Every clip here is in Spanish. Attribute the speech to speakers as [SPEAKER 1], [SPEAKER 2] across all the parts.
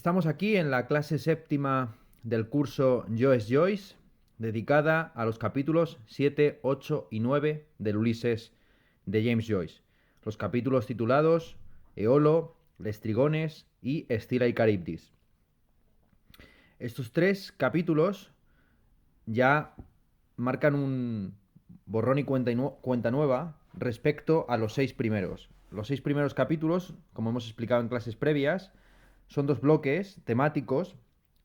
[SPEAKER 1] Estamos aquí en la clase séptima del curso Yo es Joyce, dedicada a los capítulos 7, 8 y 9 del Ulises de James Joyce. Los capítulos titulados Eolo, Lestrigones y Escila y Caribdis. Estos tres capítulos ya marcan un borrón y cuenta nueva respecto a los seis primeros. Los seis primeros capítulos, como hemos explicado en clases previas, son dos bloques temáticos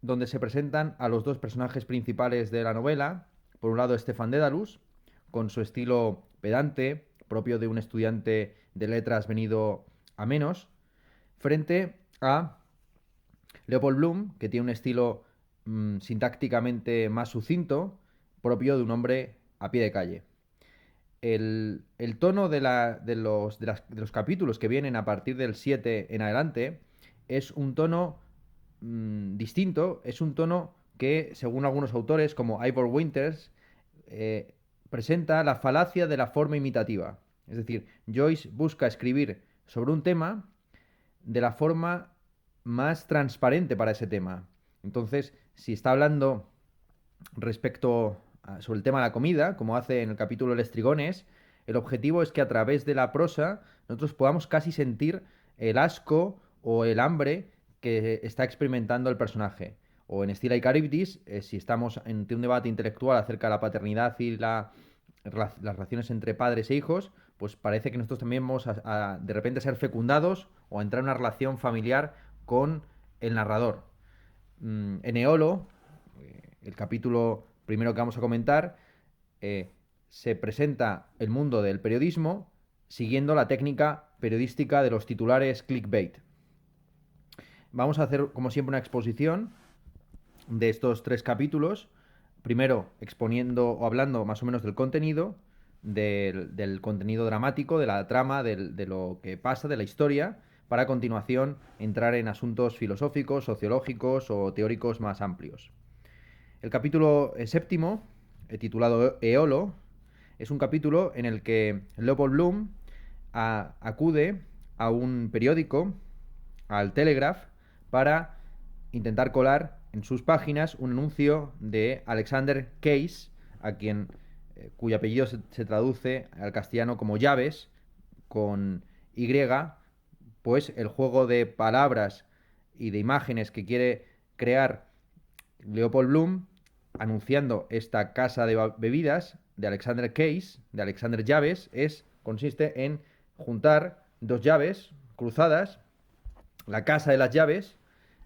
[SPEAKER 1] donde se presentan a los dos personajes principales de la novela. Por un lado, Stefan Dedalus, con su estilo pedante, propio de un estudiante de letras venido a menos, frente a Leopold Bloom, que tiene un estilo sintácticamente más sucinto, propio de un hombre a pie de calle. El tono de los capítulos que vienen a partir del 7 en adelante es un tono distinto, es un tono que, según algunos autores, como Ivor Winters, eh, presenta la falacia de la forma imitativa. Es decir, Joyce busca escribir sobre un tema de la forma más transparente para ese tema. Entonces, si está hablando sobre el tema de la comida, como hace en el capítulo de Lestrigones, el objetivo es que a través de la prosa nosotros podamos casi sentir el asco o el hambre que está experimentando el personaje. O en Escila y Caribdis, si estamos ante un debate intelectual acerca de la paternidad y las relaciones entre padres e hijos, pues parece que nosotros también vamos a de repente ser fecundados o a entrar en una relación familiar con el narrador. En Eolo, el capítulo primero que vamos a comentar, se presenta el mundo del periodismo siguiendo la técnica periodística de los titulares clickbait. Vamos a hacer, como siempre, una exposición de estos tres capítulos. Primero, exponiendo o hablando más o menos del contenido, del contenido dramático, de la trama, de lo que pasa, de la historia, para a continuación entrar en asuntos filosóficos, sociológicos o teóricos más amplios. El capítulo séptimo, titulado Eolo, es un capítulo en el que Leopold Bloom acude a un periódico, al Telegraph, para intentar colar en sus páginas un anuncio de Alexander Case, cuyo apellido se traduce al castellano como llaves, con Y, pues el juego de palabras y de imágenes que quiere crear Leopold Bloom anunciando esta casa de bebidas de Alexander Case, de Alexander Llaves, consiste en juntar dos llaves cruzadas, la casa de las llaves.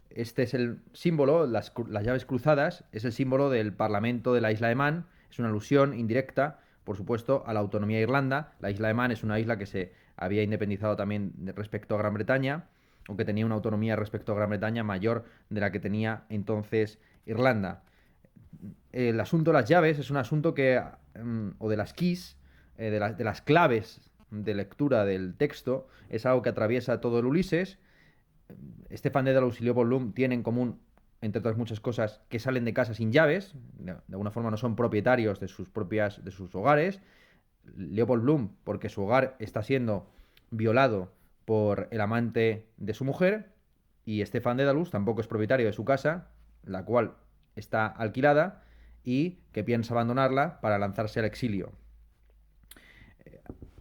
[SPEAKER 1] Este es el símbolo, las llaves cruzadas, es el símbolo del Parlamento de la isla de Man. Es una alusión indirecta, por supuesto, a la autonomía de Irlanda. La isla de Man es una isla que se había independizado también respecto a Gran Bretaña, aunque tenía una autonomía respecto a Gran Bretaña mayor de la que tenía entonces Irlanda. El asunto de las llaves es un asunto o de las keys, de las claves de lectura del texto, es algo que atraviesa todo el Ulises. Stefan Dedalus y Leopold Bloom tienen en común, entre otras muchas cosas, que salen de casa sin llaves, de alguna forma no son propietarios de sus hogares. Leopold Bloom, porque su hogar está siendo violado por el amante de su mujer, y Stefan Dedalus tampoco es propietario de su casa, la cual está alquilada y que piensa abandonarla para lanzarse al exilio.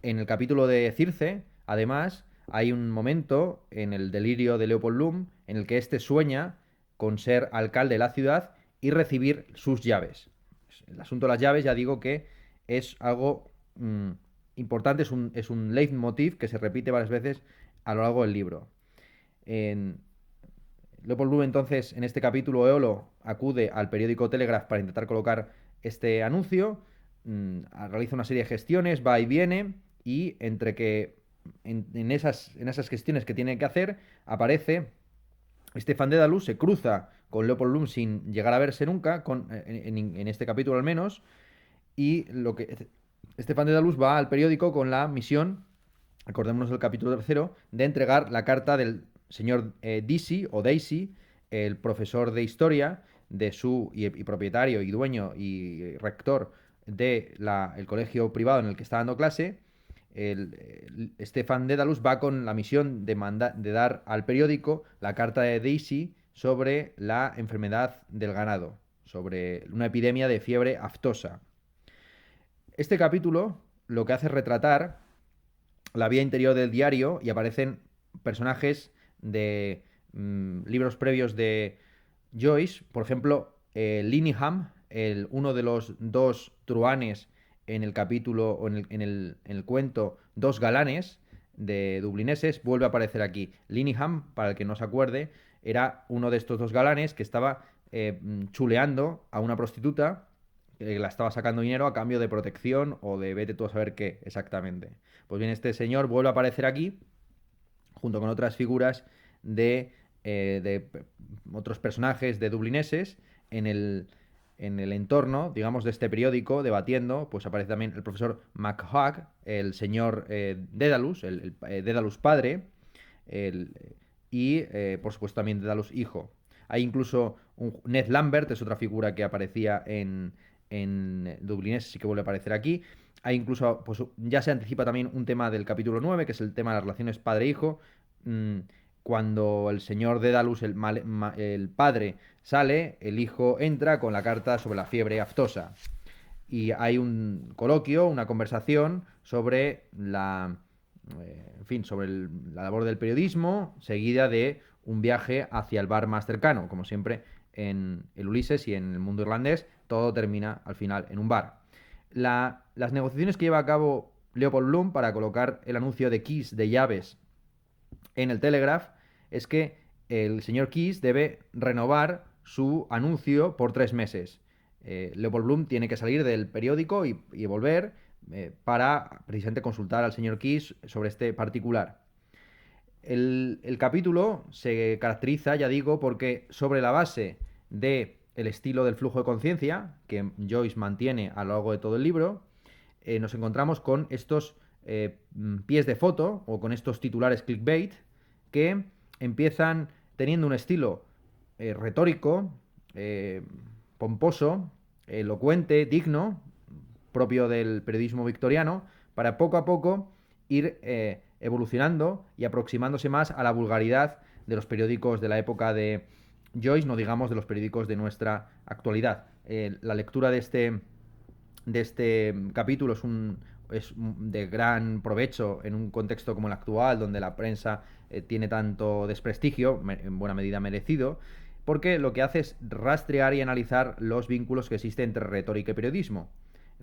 [SPEAKER 1] En el capítulo de Circe, además, hay un momento en el delirio de Leopold Bloom en el que éste sueña con ser alcalde de la ciudad y recibir sus llaves. El asunto de las llaves, ya digo que es algo importante, es un leitmotiv que se repite varias veces a lo largo del libro. En Leopold Bloom, entonces, en este capítulo, Eolo acude al periódico Telegraph para intentar colocar este anuncio, realiza una serie de gestiones, va y viene, y entre que en esas gestiones que tiene que hacer, aparece Stefan Dedalus, se cruza con Leopold Bloom sin llegar a verse nunca, en este capítulo al menos, y Stefan Dedalus va al periódico con la misión, acordémonos del capítulo tercero, de entregar la carta del señor Deasy o Daisy, el profesor de historia y propietario y dueño y rector del colegio privado en el que está dando clase. Stefan Dedalus va con la misión de dar al periódico la carta de Daisy sobre la enfermedad del ganado, sobre una epidemia de fiebre aftosa. Este capítulo lo que hace es retratar la vida interior del diario y aparecen personajes de libros previos de Joyce, por ejemplo, Linningham, uno de los dos truhanes en el capítulo o en el cuento Dos galanes de dublineses, vuelve a aparecer aquí. Linningham, para el que no se acuerde, era uno de estos dos galanes que estaba chuleando a una prostituta que la estaba sacando dinero a cambio de protección o de vete tú a saber qué exactamente. Pues bien, este señor vuelve a aparecer aquí junto con otras figuras de otros personajes de dublineses en el entorno, digamos, de este periódico, debatiendo, pues aparece también el profesor McHugh, el señor Dédalus, el Dédalus padre, el, y por supuesto también Dédalus hijo. Hay incluso Ned Lambert, es otra figura que aparecía en Dublinés, sí que vuelve a aparecer aquí. Hay incluso, pues ya se anticipa también un tema del capítulo 9 que es el tema de las relaciones padre-hijo. Mm, Cuando el señor Dédalus, el padre, sale, el hijo entra con la carta sobre la fiebre aftosa. Y hay un coloquio, una conversación sobre en fin, sobre la labor del periodismo, seguida de un viaje hacia el bar más cercano. Como siempre, en el Ulises y en el mundo irlandés, todo termina al final en un bar. Las negociaciones que lleva a cabo Leopold Bloom para colocar el anuncio de Keys de llaves en el Telegraph es que el señor Keys debe renovar su anuncio por 3 meses. Leopold Bloom tiene que salir del periódico y volver para precisamente consultar al señor Keys sobre este particular. El capítulo se caracteriza, ya digo, porque sobre la base de el estilo del flujo de conciencia que Joyce mantiene a lo largo de todo el libro, nos encontramos con estos pies de foto o con estos titulares clickbait que empiezan teniendo un estilo retórico, pomposo, elocuente, digno, propio del periodismo victoriano, para poco a poco ir evolucionando y aproximándose más a la vulgaridad de los periódicos de la época de Joyce, no digamos de los periódicos de nuestra actualidad. La lectura de este capítulo es de gran provecho en un contexto como el actual, donde la prensa tiene tanto desprestigio, en buena medida merecido, porque lo que hace es rastrear y analizar los vínculos que existen entre retórica y periodismo.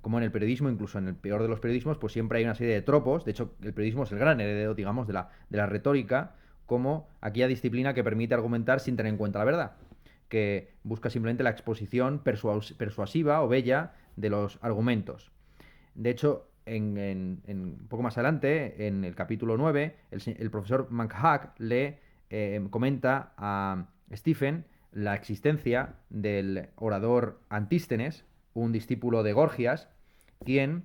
[SPEAKER 1] Como en el periodismo, incluso en el peor de los periodismos, pues siempre hay una serie de tropos. De hecho, el periodismo es el gran heredero, digamos, de la retórica, como aquella disciplina que permite argumentar sin tener en cuenta la verdad, que busca simplemente la exposición persuasiva o bella de los argumentos. De hecho, un poco más adelante, en el capítulo 9, el profesor McHugh le comenta a Stephen la existencia del orador Antístenes, un discípulo de Gorgias, quien,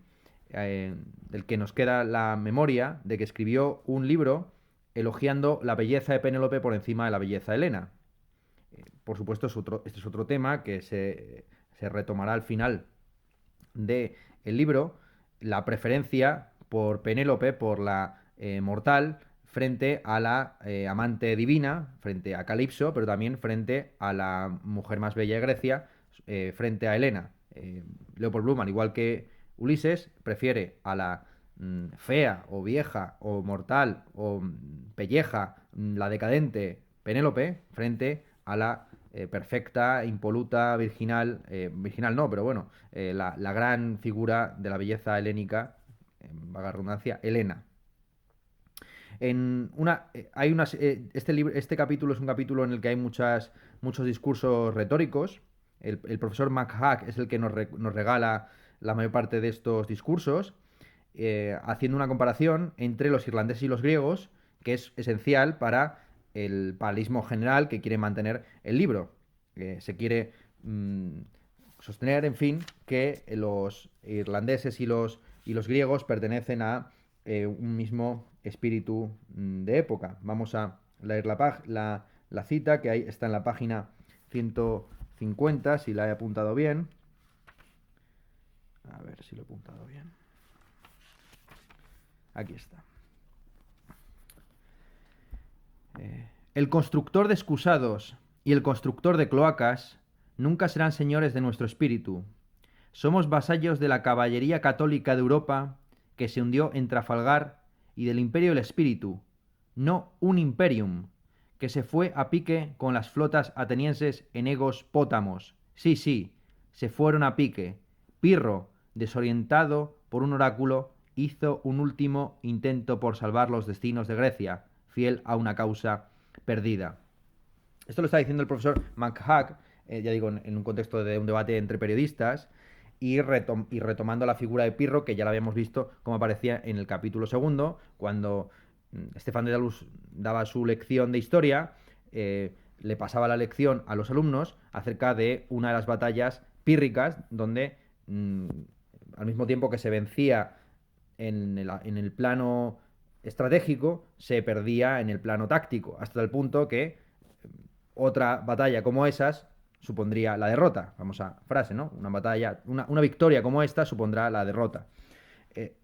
[SPEAKER 1] del que nos queda la memoria de que escribió un libro elogiando la belleza de Penélope por encima de la belleza de Helena. Por supuesto, este es otro tema que se retomará al final del libro, la preferencia por Penélope, por la mortal, frente a la amante divina, frente a Calipso, pero también frente a la mujer más bella de Grecia, frente a Helena. Leopold Bloom, al igual que Ulises, prefiere a la fea o vieja o mortal o pelleja, la decadente Penélope, frente a la perfecta, impoluta, virginal no, pero bueno, la gran figura de la belleza helénica, en vaga redundancia, Helena. Este capítulo es un capítulo en el que hay muchos discursos retóricos. El profesor McHugh es el que nos regala la mayor parte de estos discursos, haciendo una comparación entre los irlandeses y los griegos, que es esencial para el paralelismo general que quiere mantener el libro. Se quiere sostener, en fin, que los irlandeses y los griegos pertenecen a un mismo espíritu de época. Vamos a leer la cita que está en la página 150, si la he apuntado bien. A ver si lo he apuntado bien. Aquí está. El constructor de excusados y el constructor de cloacas nunca serán señores de nuestro espíritu. Somos vasallos de la caballería católica de Europa que se hundió en Trafalgar y del imperio del espíritu, no un imperium, que se fue a pique con las flotas atenienses en Egos Pótamos. Sí, sí, se fueron a pique. Pirro, desorientado por un oráculo, hizo un último intento por salvar los destinos de Grecia, fiel a una causa perdida. Esto lo está diciendo el profesor McHugh, ya digo, en un contexto de un debate entre periodistas, y retomando la figura de Pirro, que ya la habíamos visto como aparecía en el capítulo segundo, cuando Estefan de Dedalus daba su lección de historia, le pasaba la lección a los alumnos acerca de una de las batallas pírricas, donde al mismo tiempo que se vencía en el plano estratégico, se perdía en el plano táctico, hasta el punto que otra batalla como esas supondría la derrota. Famosa frase, ¿no? Una batalla, una victoria como esta supondrá la derrota.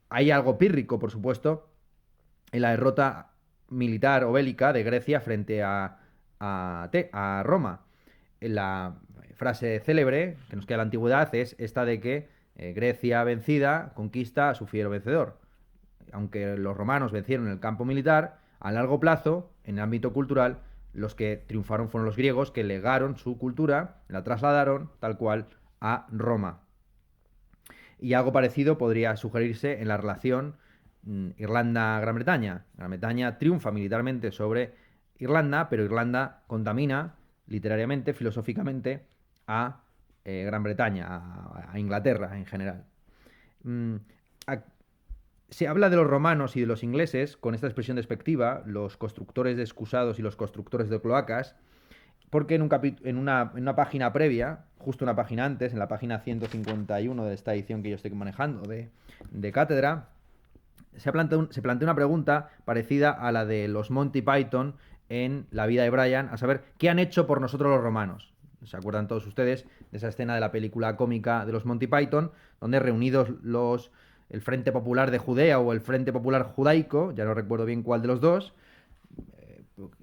[SPEAKER 1] Hay algo pírrico, por supuesto, en la derrota militar o bélica de Grecia frente a Roma. La frase célebre que nos queda de la antigüedad es esta de que Grecia vencida conquista a su fiero vencedor. Aunque los romanos vencieron en el campo militar, a largo plazo, en el ámbito cultural, los que triunfaron fueron los griegos, que legaron su cultura, la trasladaron tal cual a Roma. Y algo parecido podría sugerirse en la relación Irlanda-Gran Bretaña. Gran Bretaña triunfa militarmente sobre Irlanda, pero Irlanda contamina literariamente, filosóficamente, a Gran Bretaña, a Inglaterra en general. Mm, a- Se habla de los romanos y de los ingleses con esta expresión despectiva, los constructores de excusados y los constructores de cloacas, porque en una página previa, justo una página antes, en la página 151 de esta edición que yo estoy manejando de Cátedra, se plantea una pregunta parecida a la de los Monty Python en La vida de Brian, a saber, ¿qué han hecho por nosotros los romanos? ¿Se acuerdan todos ustedes de esa escena de la película cómica de los Monty Python, donde reunidos el Frente Popular de Judea o el Frente Popular Judaico, ya no recuerdo bien cuál de los dos,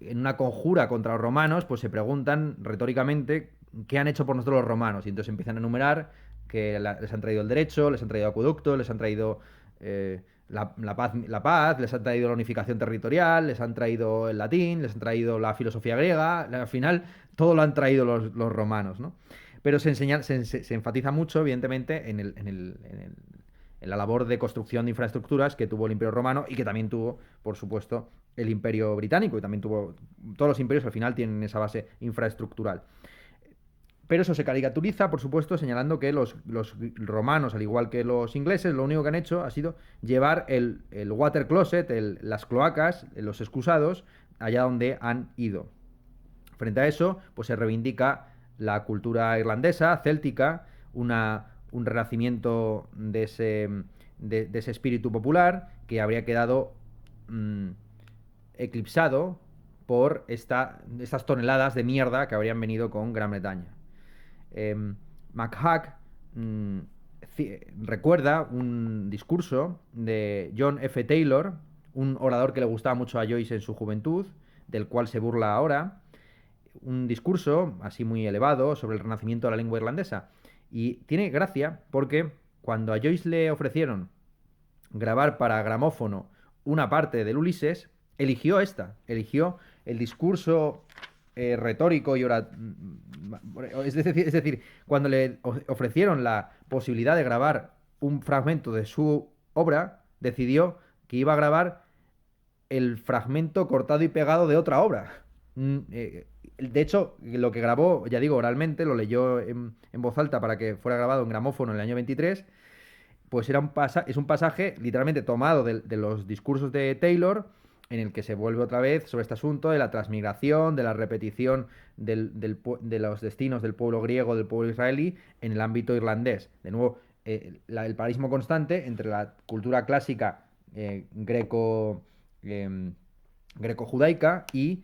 [SPEAKER 1] en una conjura contra los romanos, pues se preguntan retóricamente qué han hecho por nosotros los romanos. Y entonces empiezan a enumerar que les han traído el derecho, les han traído acueductos, les han traído la paz, les han traído la unificación territorial, les han traído el latín, les han traído la filosofía griega. Al final, todo lo han traído los romanos, ¿no? Pero se enfatiza mucho, evidentemente, en la labor de construcción de infraestructuras que tuvo el Imperio Romano y que también tuvo, por supuesto, el Imperio Británico, y también tuvo, todos los imperios al final tienen esa base infraestructural. Pero eso se caricaturiza, por supuesto, señalando que los romanos, al igual que los ingleses, lo único que han hecho ha sido llevar el water closet, las cloacas, los excusados, allá donde han ido. Frente a eso, pues se reivindica la cultura irlandesa, céltica, un renacimiento de ese espíritu popular que habría quedado mm, eclipsado por estas toneladas de mierda que habrían venido con Gran Bretaña. McHugh mm, recuerda un discurso de John F. Taylor, un orador que le gustaba mucho a Joyce en su juventud, del cual se burla ahora, un discurso así muy elevado sobre el renacimiento de la lengua irlandesa. Y tiene gracia porque cuando a Joyce le ofrecieron grabar para gramófono una parte del Ulises, eligió el discurso retórico y es decir, cuando le ofrecieron la posibilidad de grabar un fragmento de su obra, decidió que iba a grabar el fragmento cortado y pegado de otra obra. De hecho, lo que grabó, ya digo, oralmente, lo leyó en voz alta para que fuera grabado en gramófono en el año 23, pues es un pasaje literalmente tomado de los discursos de Taylor, en el que se vuelve otra vez sobre este asunto de la transmigración, de la repetición de los destinos del pueblo griego, del pueblo israelí, en el ámbito irlandés. De nuevo, el paralelismo constante entre la cultura clásica greco, greco-judaica y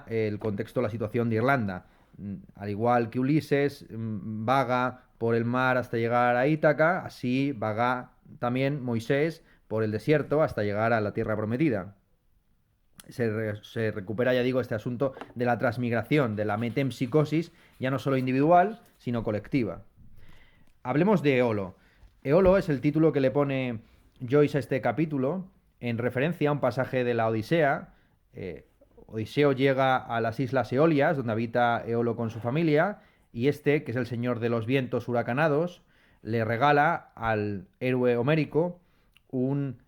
[SPEAKER 1] el contexto, la situación de Irlanda. Al igual que Ulises vaga por el mar hasta llegar a Ítaca, así vaga también Moisés por el desierto hasta llegar a la tierra prometida. se recupera, ya digo, este asunto de la transmigración, de la metempsicosis, ya no solo individual, sino colectiva. Hablemos de Eolo. Eolo es el título que le pone Joyce a este capítulo en referencia a un pasaje de la Odisea. Eh, Odiseo llega a las islas Eolias, donde habita Eolo con su familia, y este, que es el señor de los vientos huracanados, le regala al héroe homérico un,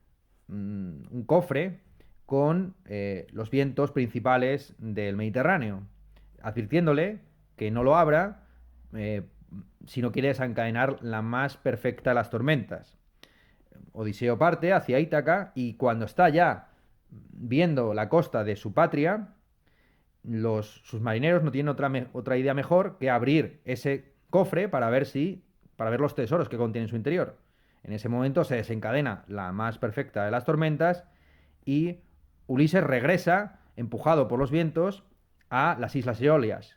[SPEAKER 1] un cofre con los vientos principales del Mediterráneo, advirtiéndole que no lo abra eh, si no quiere desencadenar la más perfecta de las tormentas. Odiseo parte hacia Ítaca y cuando está ya viendo la costa de su patria, sus marineros no tienen otra idea mejor que abrir ese cofre para ver los tesoros que contiene en su interior. En ese momento se desencadena la más perfecta de las tormentas y Ulises regresa, empujado por los vientos, a las Islas Eolias.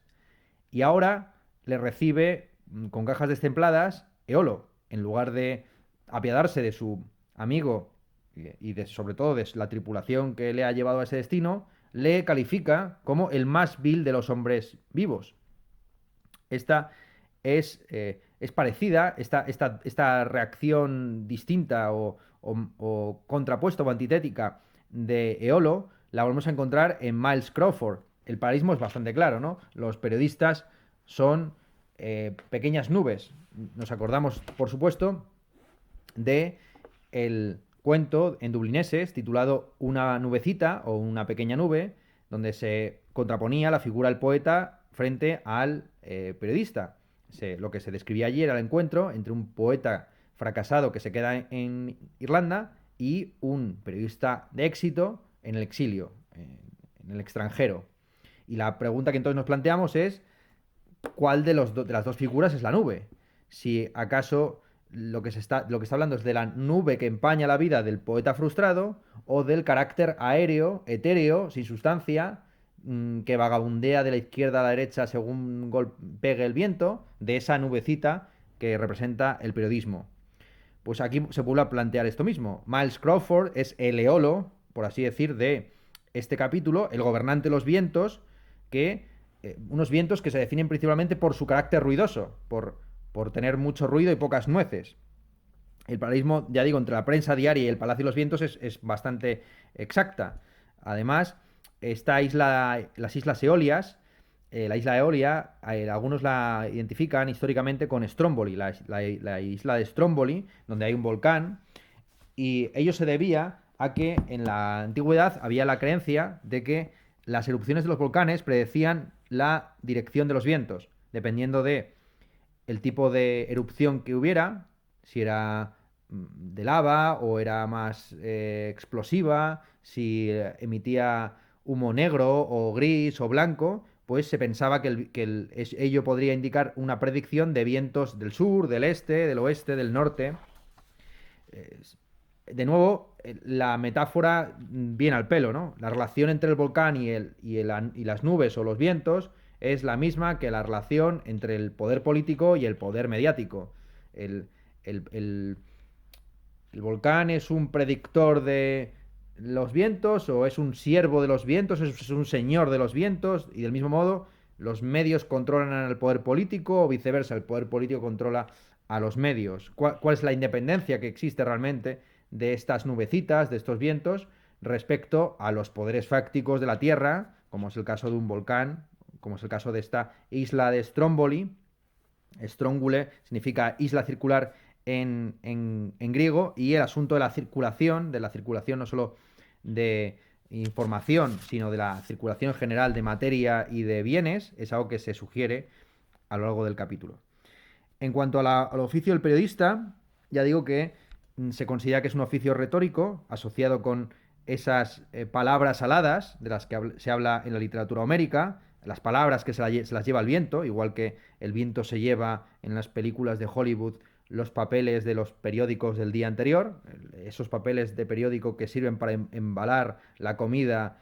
[SPEAKER 1] Y ahora le recibe con cajas destempladas Eolo, en lugar de apiadarse de su amigo y sobre todo de la tripulación que le ha llevado a ese destino, le califica como el más vil de los hombres vivos. Esta es parecida, esta reacción distinta o contrapuesta o antitética de Eolo, la volvemos a encontrar en Miles Crawford. El paralelismo es bastante claro, ¿no? Los periodistas son pequeñas nubes. Nos acordamos, por supuesto, de el cuento en dublineses titulado Una nubecita o una pequeña nube, donde se contraponía la figura del poeta frente al periodista. Lo que se describía allí era el encuentro entre un poeta fracasado que se queda en Irlanda y un periodista de éxito en el exilio, en el extranjero. Y la pregunta que entonces nos planteamos es, ¿cuál de las dos figuras es la nube? Si acaso lo que está hablando es de la nube que empaña la vida del poeta frustrado o del carácter aéreo, etéreo, sin sustancia, que vagabundea de la izquierda a la derecha según pegue el viento, de esa nubecita que representa el periodismo. Pues aquí se vuelve a plantear esto mismo. Miles Crawford es el Eolo, por así decir, de este capítulo, el gobernante de los vientos, que unos vientos que se definen principalmente por su carácter ruidoso, por tener mucho ruido y pocas nueces. El paralelismo, ya digo, entre la prensa diaria y el Palacio de los Vientos es bastante exacta. Además, esta isla, las Islas Eolias, la isla Eolia, algunos la identifican históricamente con Stromboli, la isla de Stromboli, donde hay un volcán, y ello se debía a que en la antigüedad había la creencia de que las erupciones de los volcanes predecían la dirección de los vientos, dependiendo de el tipo de erupción que hubiera, si era de lava o era más explosiva, si emitía humo negro o gris o blanco, pues se pensaba ello podría indicar una predicción de vientos del sur, del este, del oeste, del norte. Eh, de nuevo, la metáfora viene al pelo, ¿no? La relación entre el volcán y las nubes o los vientos es la misma que la relación entre el poder político y el poder mediático. El, el- el- el volcán es un predictor de los vientos o es un siervo de los vientos, es un señor de los vientos y del mismo modo los medios controlan al poder político o viceversa, el poder político controla a los medios. ¿Cuál es la independencia que existe realmente de estas nubecitas, de estos vientos, respecto a los poderes fácticos de la Tierra, como es el caso de un volcán, como es el caso de esta isla de Stromboli? Strongule significa isla circular en griego, y el asunto de la circulación no solo de información, sino de la circulación general de materia y de bienes, es algo que se sugiere a lo largo del capítulo. En cuanto al oficio del periodista, ya digo que se considera que es un oficio retórico asociado con esas palabras aladas de las que se habla en la literatura homérica, las palabras que se las lleva el viento, igual que el viento se lleva en las películas de Hollywood los papeles de los periódicos del día anterior, esos papeles de periódico que sirven para embalar la comida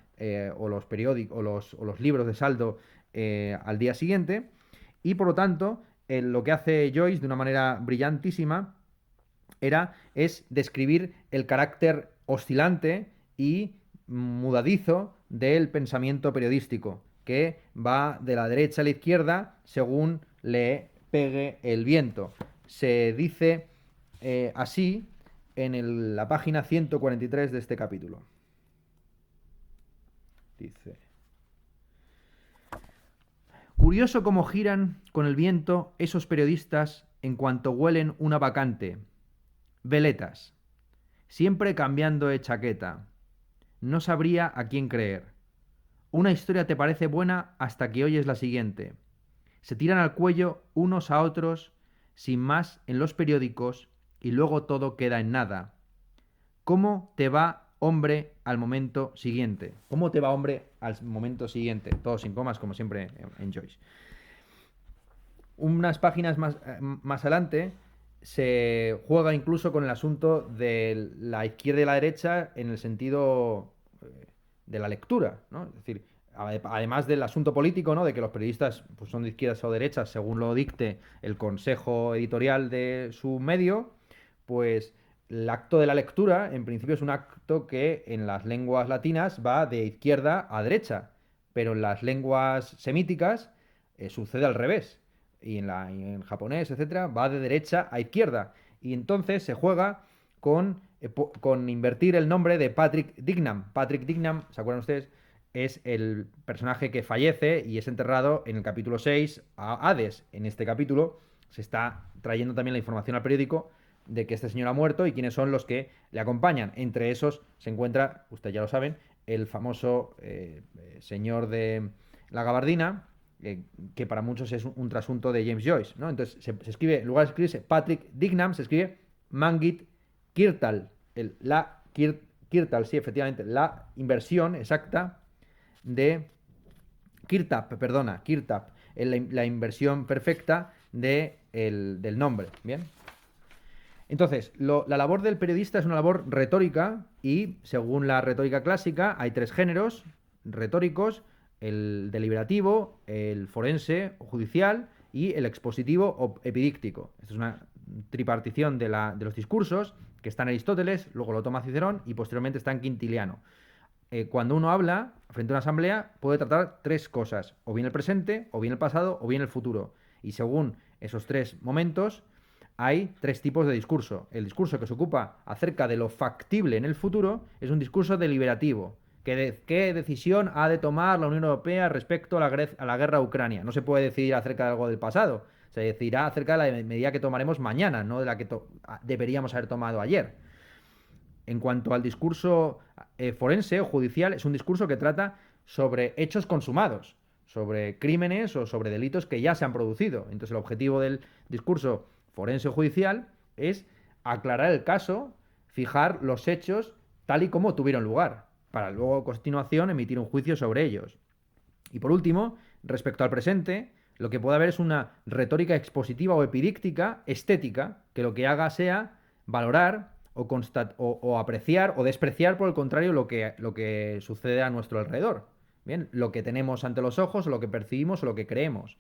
[SPEAKER 1] o los periódicos o los libros de saldo al día siguiente. Y por lo tanto, lo que hace Joyce de una manera brillantísima es describir el carácter oscilante y mudadizo del pensamiento periodístico, que va de la derecha a la izquierda según le pegue el viento. Se dice así en la página 143 de este capítulo. Dice: curioso cómo giran con el viento esos periodistas en cuanto huelen una vacante. Veletas, siempre cambiando de chaqueta. No sabría a quién creer. Una historia te parece buena hasta que oyes la siguiente. Se tiran al cuello unos a otros, sin más, en los periódicos, y luego todo queda en nada. ¿Cómo te va, hombre, al momento siguiente? ¿Cómo te va, hombre, al momento siguiente? Todo sin comas, como siempre en Joyce. Unas páginas más adelante se juega incluso con el asunto de la izquierda y la derecha en el sentido de la lectura, ¿no? Es decir, además del asunto político, ¿no? De que los periodistas pues, son de izquierdas o derechas según lo dicte el consejo editorial de su medio, pues el acto de la lectura en principio es un acto que en las lenguas latinas va de izquierda a derecha, pero en las lenguas semíticas sucede al revés. Y en japonés, etcétera, va de derecha a izquierda. Y entonces se juega con invertir el nombre de Patrick Dignam. Patrick Dignam, ¿se acuerdan ustedes? Es el personaje que fallece y es enterrado en el capítulo 6 a Hades. En este capítulo se está trayendo también la información al periódico de que este señor ha muerto y quiénes son los que le acompañan. Entre esos se encuentra, ustedes ya lo saben, el famoso señor de la gabardina, que para muchos es un trasunto de James Joyce, ¿no? Entonces se escribe, en lugar de escribirse Patrick Dignam, se escribe Mangit Kirtal. Kirtal, sí, efectivamente, la inversión exacta de Kirtap, perdona, Kirtap, la inversión perfecta del nombre, ¿bien? Entonces, la labor del periodista es una labor retórica y, según la retórica clásica, hay tres géneros retóricos: el deliberativo, el forense o judicial y el expositivo o epidíctico. Esto es una tripartición de los discursos que está en Aristóteles, luego lo toma Cicerón y posteriormente está en Quintiliano. Cuando uno habla frente a una asamblea puede tratar tres cosas: o bien el presente, o bien el pasado, o bien el futuro. Y según esos tres momentos hay tres tipos de discurso. El discurso que se ocupa acerca de lo factible en el futuro es un discurso deliberativo. ¿Qué decisión ha de tomar la Unión Europea respecto a la guerra de Ucrania? No se puede decidir acerca de algo del pasado. Se decidirá acerca de la medida que tomaremos mañana, no de la que deberíamos haber tomado ayer. En cuanto al discurso forense o judicial, es un discurso que trata sobre hechos consumados, sobre crímenes o sobre delitos que ya se han producido. Entonces el objetivo del discurso forense o judicial es aclarar el caso, fijar los hechos tal y como tuvieron lugar, para luego a continuación emitir un juicio sobre ellos. Y por último, respecto al presente, lo que puede haber es una retórica expositiva o epidíctica estética, que lo que haga sea valorar o apreciar o despreciar, por el contrario, lo que sucede a nuestro alrededor. Bien, lo que tenemos ante los ojos, lo que percibimos o lo que creemos,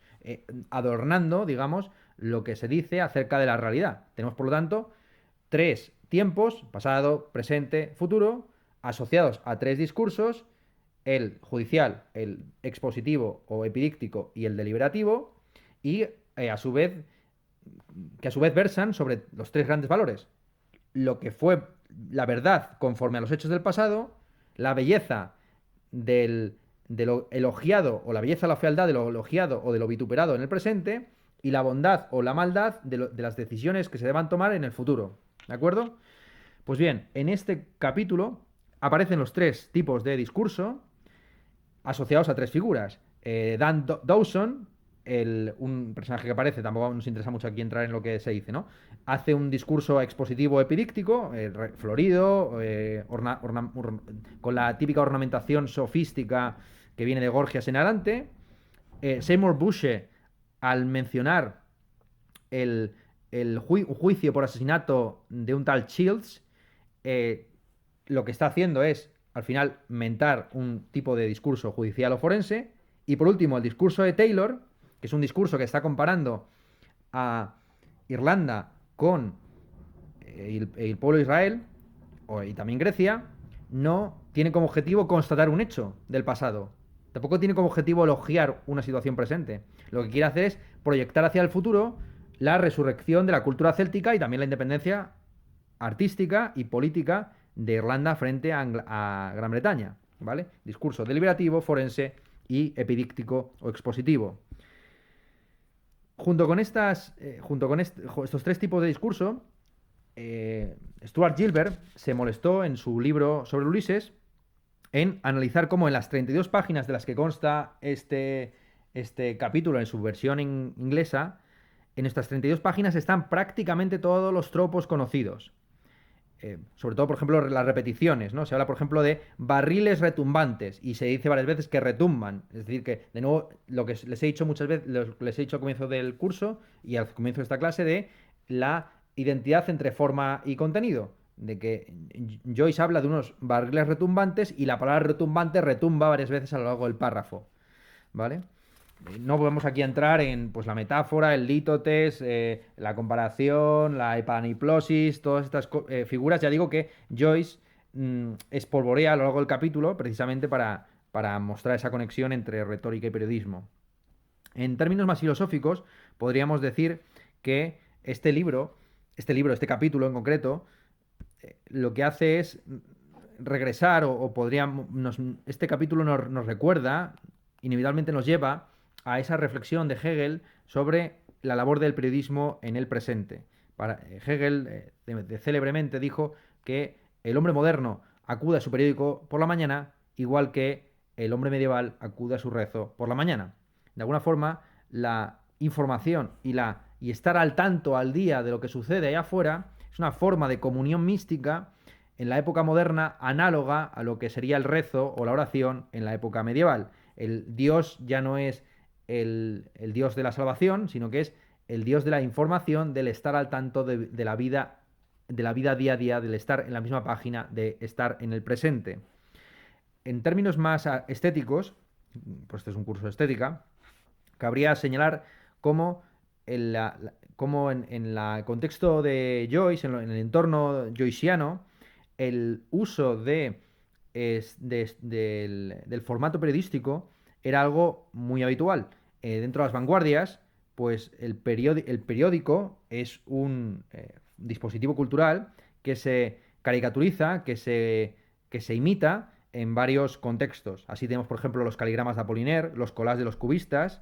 [SPEAKER 1] adornando, digamos, lo que se dice acerca de la realidad. Tenemos, por lo tanto, tres tiempos: pasado, presente, futuro, asociados a tres discursos: el judicial, el expositivo o epidíctico y el deliberativo, y a su vez, que a su vez versan sobre los tres grandes valores: lo que fue la verdad conforme a los hechos del pasado, la belleza de lo elogiado, o la belleza o la fealdad de lo elogiado o de lo vituperado en el presente, y la bondad o la maldad de las decisiones que se deban tomar en el futuro. ¿De acuerdo? Pues bien, en este capítulo aparecen los tres tipos de discurso asociados a tres figuras. Dan Dawson, un personaje que aparece, tampoco nos interesa mucho aquí entrar en lo que se dice, ¿no? Hace un discurso expositivo epidíctico, florido, con la típica ornamentación sofística que viene de Gorgias en adelante. Seymour Bushe, al mencionar el juicio por asesinato de un tal Shields, lo que está haciendo es, al final, mentar un tipo de discurso judicial o forense. Y por último, el discurso de Taylor, que es un discurso que está comparando a Irlanda con el pueblo de Israel y también Grecia, no tiene como objetivo constatar un hecho del pasado. Tampoco tiene como objetivo elogiar una situación presente. Lo que quiere hacer es proyectar hacia el futuro la resurrección de la cultura céltica y también la independencia artística y política de Irlanda frente a Gran Bretaña, ¿vale? Discurso deliberativo, forense y epidíctico o expositivo. Junto con estos tres tipos de discurso, Stuart Gilbert se molestó en su libro sobre Ulises en analizar cómo en las 32 páginas de las que consta este capítulo en su versión inglesa, en estas 32 páginas están prácticamente todos los tropos conocidos. Sobre todo, por ejemplo, las repeticiones, ¿no? Se habla, por ejemplo, de barriles retumbantes y se dice varias veces que retumban. Es decir, que, de nuevo, lo que les he dicho muchas veces, les he dicho al comienzo del curso y al comienzo de esta clase, de la identidad entre forma y contenido. De que Joyce habla de unos barriles retumbantes y la palabra retumbante retumba varias veces a lo largo del párrafo, ¿vale? No podemos aquí entrar en pues, la metáfora, el lítotes, la comparación, la epaniplosis, todas estas figuras. Ya digo que Joyce espolvorea a lo largo del capítulo precisamente para mostrar esa conexión entre retórica y periodismo. En términos más filosóficos, podríamos decir que este capítulo en concreto, lo que hace es regresar, o podríamos, este capítulo nos recuerda, inevitablemente nos lleva a esa reflexión de Hegel sobre la labor del periodismo en el presente. Hegel, célebremente, dijo que el hombre moderno acude a su periódico por la mañana, igual que el hombre medieval acude a su rezo por la mañana. De alguna forma, la información y estar al tanto, al día de lo que sucede allá afuera, es una forma de comunión mística en la época moderna análoga a lo que sería el rezo o la oración en la época medieval. El Dios ya no es el Dios de la salvación, sino que es el Dios de la información, del estar al tanto de la vida día a día, del estar en la misma página, de estar en el presente. En términos más estéticos, pues este es un curso de estética, cabría señalar cómo en el contexto de Joyce, en el entorno joyciano, el uso del formato periodístico era algo muy habitual. Dentro de las vanguardias, pues el periódico es un dispositivo cultural que se caricaturiza, que se imita en varios contextos. Así tenemos, por ejemplo, los caligramas de Apollinaire, los collages de los cubistas,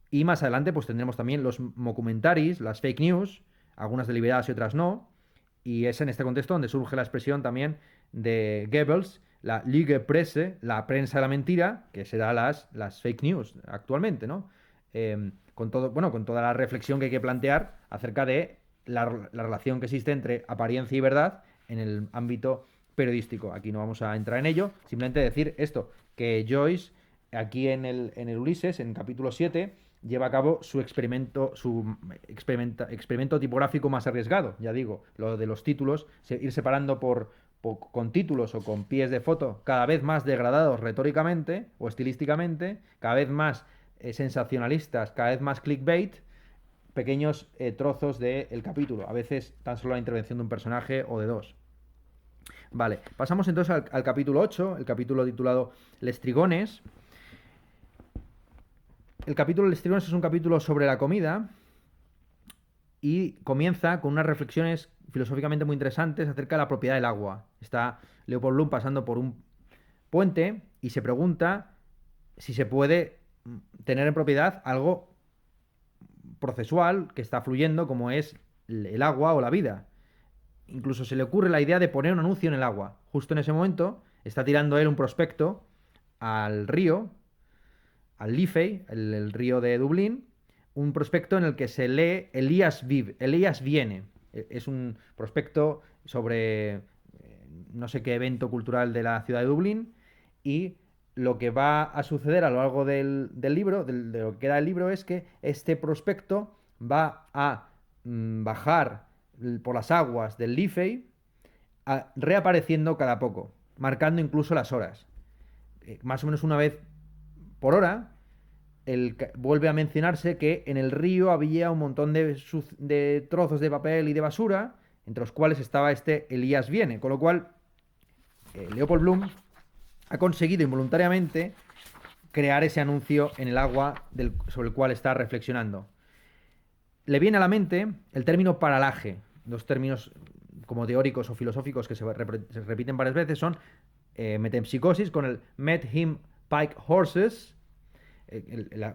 [SPEAKER 1] y más adelante pues tendremos también los mockumentaries, las fake news, algunas deliberadas y otras no, y es en este contexto donde surge la expresión también de Goebbels, la Lügenpresse, la prensa de la mentira, que será las fake news actualmente, ¿no? Con todo, bueno, con toda la reflexión que hay que plantear acerca de la relación que existe entre apariencia y verdad en el ámbito periodístico. Aquí no vamos a entrar en ello, simplemente decir esto, que Joyce, aquí en el Ulises, en capítulo 7, lleva a cabo su experimento tipográfico más arriesgado, ya digo, lo de los títulos, ir separando con títulos o con pies de foto cada vez más degradados retóricamente o estilísticamente, cada vez más sensacionalistas, cada vez más clickbait, pequeños trozos del capítulo, a veces tan solo la intervención de un personaje o de dos. Vale, pasamos entonces al capítulo 8, el capítulo titulado Les Trigones. El capítulo Les Trigones es un capítulo sobre la comida y comienza con unas reflexiones filosóficamente muy interesantes acerca de la propiedad del agua. Está Leopold Bloom pasando por un puente y se pregunta si se puede tener en propiedad algo procesual que está fluyendo como es el agua o la vida. Incluso se le ocurre la idea de poner un anuncio en el agua. Justo en ese momento está tirando él un prospecto al río, al Liffey, el río de Dublín, un prospecto en el que se lee Elías viene. Es un prospecto sobre no sé qué evento cultural de la ciudad de Dublín, y lo que va a suceder a lo largo del libro, de lo que queda del libro, es que este prospecto va a bajar por las aguas del Liffey, reapareciendo cada poco, marcando incluso las horas. Más o menos una vez por hora, vuelve a mencionarse que en el río había un montón de trozos de papel y de basura, entre los cuales estaba este Elías viene, con lo cual Leopold Bloom ha conseguido involuntariamente crear ese anuncio en el agua sobre el cual está reflexionando. Le viene a la mente el término paralaje. Dos términos como teóricos o filosóficos que se repiten varias veces son metempsicosis con el met him pike horses,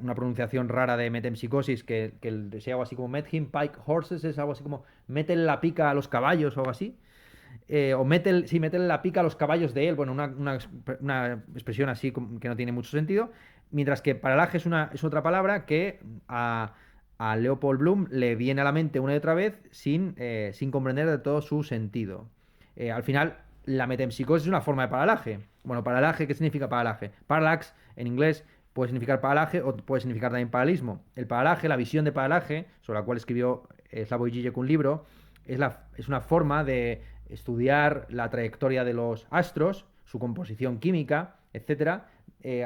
[SPEAKER 1] una pronunciación rara de metempsicosis que sea algo así como met him pike horses, es algo así como métele la pica a los caballos o algo así. O sí, métele la pica a los caballos de él. Bueno, una expresión así que no tiene mucho sentido. Mientras que paralaje es otra palabra que a Leopold Bloom le viene a la mente una y otra vez sin comprender de todo su sentido. Al final, la metempsicosis es una forma de paralaje. Bueno, paralaje, ¿qué significa paralaje? Parallax, en inglés, puede significar paralaje o puede significar también paralelismo. El paralaje, la visión de paralaje, sobre la cual escribió Slavoj Žižek un libro, es una forma de estudiar la trayectoria de los astros, su composición química, etcétera,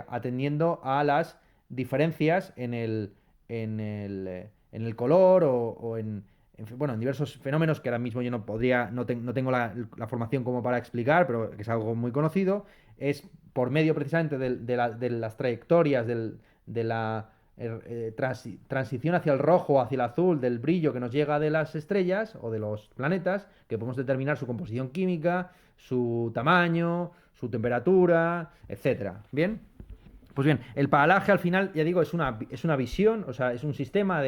[SPEAKER 1] atendiendo a las diferencias en el color bueno, en diversos fenómenos que ahora mismo yo no tengo la formación como para explicar, pero que es algo muy conocido. Es por medio precisamente de las trayectorias, de la transición hacia el rojo o hacia el azul, del brillo que nos llega de las estrellas o de los planetas, que podemos determinar su composición química, su tamaño, su temperatura, etcétera. ¿Bien? Pues bien, el paralaje al final, ya digo, es una visión, o sea, es un sistema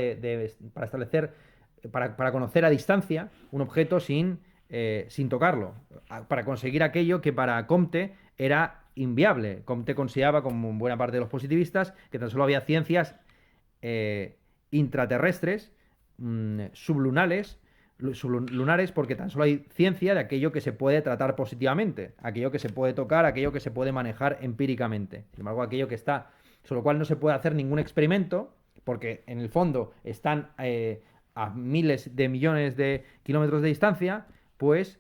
[SPEAKER 1] para establecer, para conocer a distancia un objeto sin tocarlo, para conseguir aquello que para Comte era inviable. Comte consideraba, como buena parte de los positivistas, que tan solo había ciencias eh, intraterrestres, sublunares, porque tan solo hay ciencia de aquello que se puede tratar positivamente, aquello que se puede tocar, aquello que se puede manejar empíricamente. Sin embargo, aquello que está, sobre lo cual no se puede hacer ningún experimento, porque en el fondo están a miles de millones de kilómetros de distancia, pues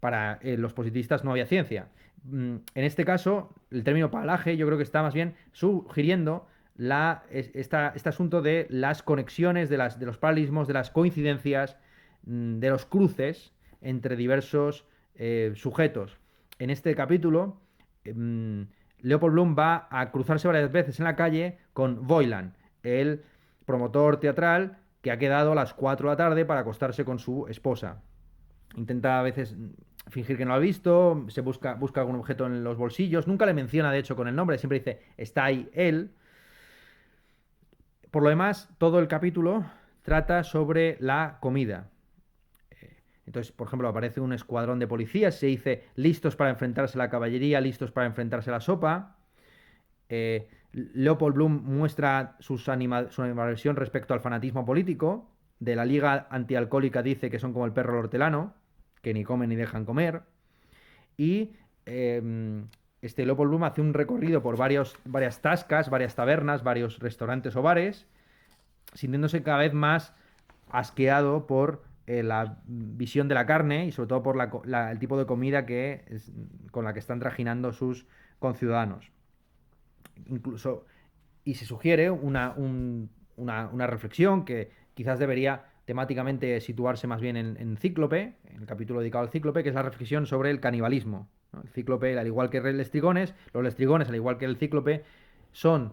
[SPEAKER 1] para los positivistas no había ciencia. En este caso, el término paralaje yo creo que está más bien sugiriendo este asunto de las conexiones, de los paralelismos, de las coincidencias, de los cruces entre diversos sujetos. En este capítulo, Leopold Bloom va a cruzarse varias veces en la calle con Boylan, el promotor teatral que ha quedado a las 4 de la tarde para acostarse con su esposa. Intenta a veces fingir que no lo ha visto, busca algún objeto en los bolsillos, nunca le menciona de hecho con el nombre, siempre dice, está ahí él. Por lo demás, todo el capítulo trata sobre la comida. Entonces, por ejemplo, aparece un escuadrón de policías, se dice listos para enfrentarse a la caballería, listos para enfrentarse a la sopa. Leopold Bloom muestra su animadversión respecto al fanatismo político. De la Liga Antialcohólica dice que son como el perro al hortelano, que ni comen ni dejan comer. Y Leopold Bloom hace un recorrido por varias tascas, varias tabernas, varios restaurantes o bares, sintiéndose cada vez más asqueado por la visión de la carne y sobre todo por el tipo de comida con la que están trajinando sus conciudadanos. Incluso, y se sugiere una reflexión que quizás debería temáticamente situarse más bien en Cíclope, en el capítulo dedicado al Cíclope, que es la reflexión sobre el canibalismo, ¿no? El Cíclope, al igual que los lestrigones, al igual que el Cíclope, son,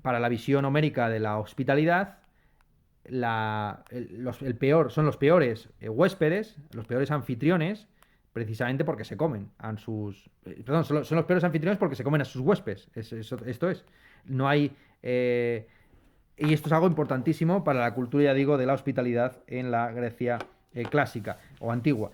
[SPEAKER 1] para la visión homérica de la hospitalidad, son los peores huéspedes, los peores anfitriones, precisamente porque se comen perdón, son los peores anfitriones porque se comen a sus huéspedes. Esto es. No hay. Y esto es algo importantísimo para la cultura, ya digo, de la hospitalidad en la Grecia clásica o antigua.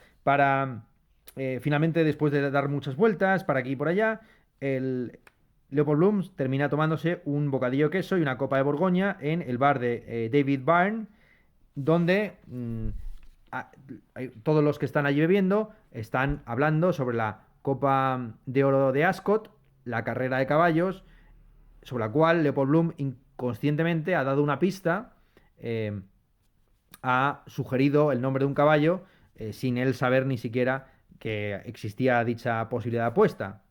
[SPEAKER 1] Finalmente, después de dar muchas vueltas para aquí y por allá, Leopold Bloom termina tomándose un bocadillo de queso y una copa de Borgoña en el bar de David Byrne, donde todos los que están allí bebiendo están hablando sobre la Copa de Oro de Ascot, la carrera de caballos, sobre la cual Leopold Bloom inconscientemente ha dado una pista, ha sugerido el nombre de un caballo sin él saber ni siquiera que existía dicha posibilidad de apuesta.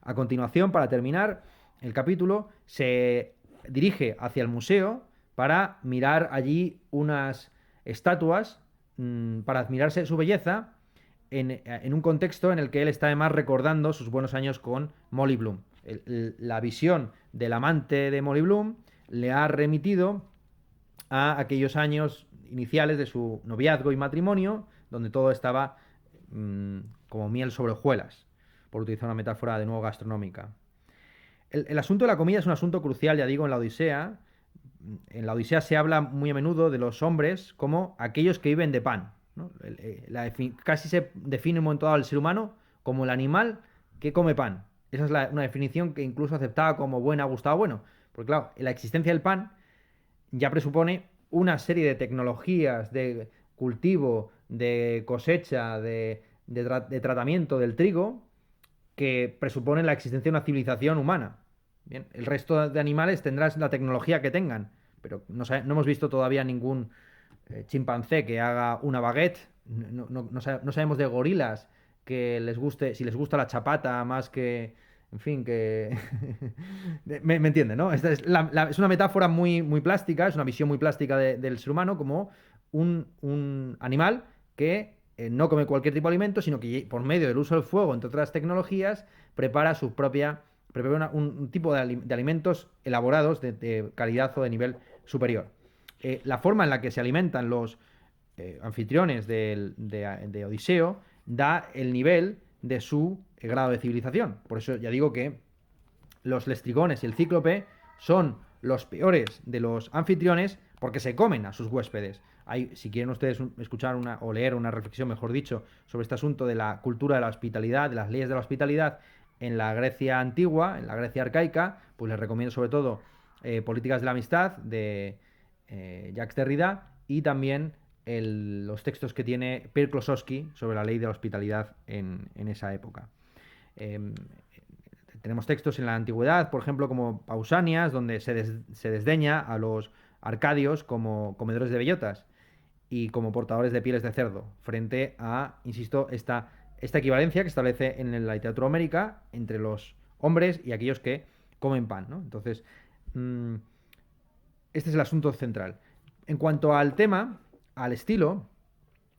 [SPEAKER 1] A continuación, para terminar el capítulo, se dirige hacia el museo para mirar allí unas estatuas, para admirarse su belleza, en un contexto en el que él está además recordando sus buenos años con Molly Bloom. La visión del amante de Molly Bloom le ha remitido a aquellos años iniciales de su noviazgo y matrimonio, donde todo estaba como miel sobre hojuelas, por utilizar una metáfora de nuevo gastronómica. El asunto de la comida es un asunto crucial, ya digo, en la Odisea. En la Odisea se habla muy a menudo de los hombres como aquellos que viven de pan, ¿no? Casi se define en un momento dado al ser humano como el animal que come pan. Esa es una definición que incluso aceptaba como buena, gustaba bueno. Porque claro, la existencia del pan ya presupone una serie de tecnologías de cultivo, de cosecha, de tratamiento del trigo que presuponen la existencia de una civilización humana. Bien, el resto de animales tendrán la tecnología que tengan, pero no hemos visto todavía ningún chimpancé que haga una baguette. No sabemos de gorilas que les guste, si les gusta la chapata más que, en fin, que... me entiende, ¿no? Esta es una metáfora muy plástica, es una visión muy plástica del ser humano como un animal que no come cualquier tipo de alimento, sino que por medio del uso del fuego, entre otras tecnologías, prepara un tipo de alimentos elaborados de calidad o de nivel superior. La forma en la que se alimentan los anfitriones de Odiseo da el nivel de su grado de civilización. Por eso ya digo que los lestrigones y el cíclope son los peores de los anfitriones porque se comen a sus huéspedes. Si quieren ustedes escuchar o leer una reflexión, mejor dicho, sobre este asunto de la cultura de la hospitalidad, de las leyes de la hospitalidad en la Grecia antigua, en la Grecia arcaica, pues les recomiendo sobre todo Políticas de la Amistad de Jacques Derrida y también los textos que tiene Pierre Klosowski sobre la ley de la hospitalidad en esa época. Tenemos textos en la antigüedad, por ejemplo, como Pausanias, donde se desdeña a los arcadios como comedores de bellotas y como portadores de pieles de cerdo, frente a, insisto, esta equivalencia que establece en la literatura homérica entre los hombres y aquellos que comen pan, ¿no? Entonces, este es el asunto central. En cuanto al tema, al estilo,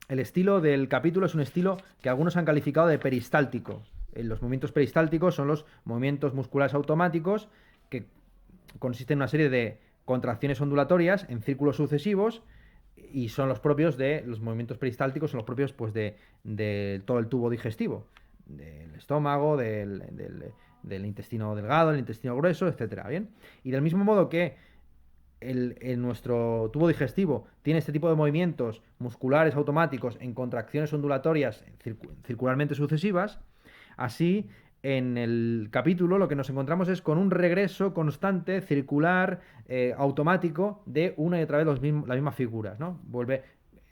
[SPEAKER 1] el estilo del capítulo es un estilo que algunos han calificado de peristáltico. Los movimientos peristálticos son los movimientos musculares automáticos que consisten en una serie de contracciones ondulatorias en círculos sucesivos y son los propios de los movimientos peristálticos, son los propios pues de todo el tubo digestivo, del estómago, del intestino delgado, del intestino grueso, etcétera, ¿bien? Y del mismo modo que nuestro tubo digestivo tiene este tipo de movimientos musculares automáticos en contracciones ondulatorias circularmente sucesivas, así en el capítulo lo que nos encontramos es con un regreso constante, circular, automático de una y otra vez las mismas figuras, ¿no?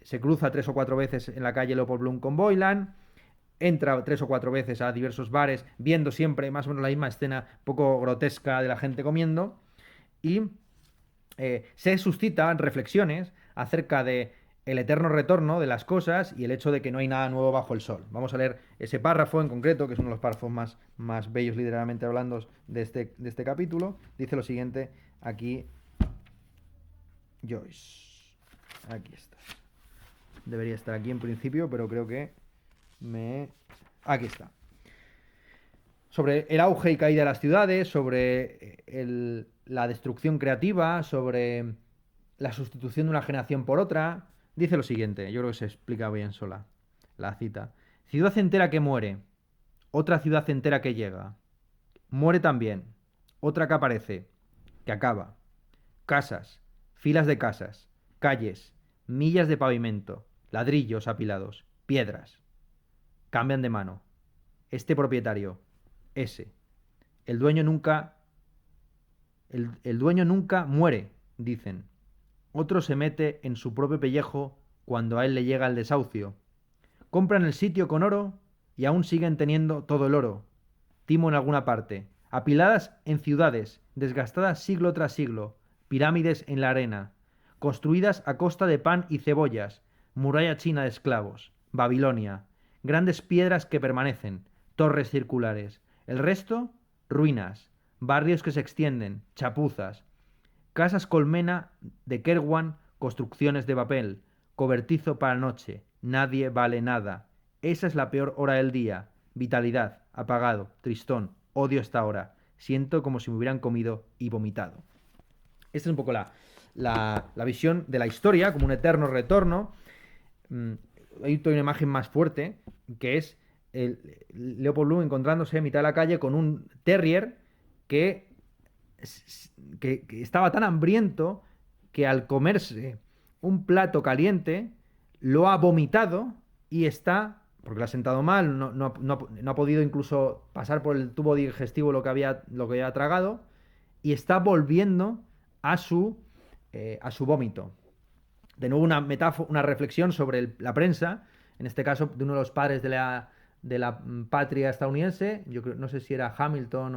[SPEAKER 1] Se cruza 3 o 4 veces en la calle Leopold Bloom con Boylan, entra 3 o 4 veces a diversos bares, viendo siempre más o menos la misma escena poco grotesca de la gente comiendo, y se suscitan reflexiones acerca de el eterno retorno de las cosas y el hecho de que no hay nada nuevo bajo el sol. Vamos a leer ese párrafo en concreto, que es uno de los párrafos más bellos literalmente hablando de este capítulo. Dice lo siguiente aquí Joyce. Aquí está. Debería estar aquí en principio, pero creo que aquí está. Sobre el auge y caída de las ciudades, sobre la destrucción creativa, sobre la sustitución de una generación por otra. Dice lo siguiente, yo creo que se explica bien sola la cita. Ciudad entera que muere, otra ciudad entera que llega. Muere también, otra que aparece, que acaba. Casas, filas de casas, calles, millas de pavimento, ladrillos apilados, piedras. Cambian de mano. Este propietario, ese. El dueño nunca... El dueño nunca muere, dicen. Otro se mete en su propio pellejo cuando a él le llega el desahucio. Compran el sitio con oro y aún siguen teniendo todo el oro. Timo en alguna parte. Apiladas en ciudades, desgastadas siglo tras siglo. Pirámides en la arena. Construidas a costa de pan y cebollas. Muralla china de esclavos. Babilonia. Grandes piedras que permanecen. Torres circulares. El resto, ruinas. Barrios que se extienden. Chapuzas. Casas colmena de Kerwan, construcciones de papel, cobertizo para la noche, nadie vale nada. Esa es la peor hora del día. Vitalidad, apagado, tristón, odio esta hora. Siento como si me hubieran comido y vomitado. Esta es un poco la visión de la historia, como un eterno retorno. Mm, Hay una imagen más fuerte, que es Leopold Bloom encontrándose en mitad de la calle con un terrier que, que estaba tan hambriento que al comerse un plato caliente lo ha vomitado y está, porque lo ha sentado mal, no ha podido incluso pasar por el tubo digestivo lo que había tragado, y está volviendo a su vómito. De nuevo una metáfora, una reflexión sobre la prensa, en este caso de uno de los padres de la patria estadounidense, yo creo, no sé si era Hamilton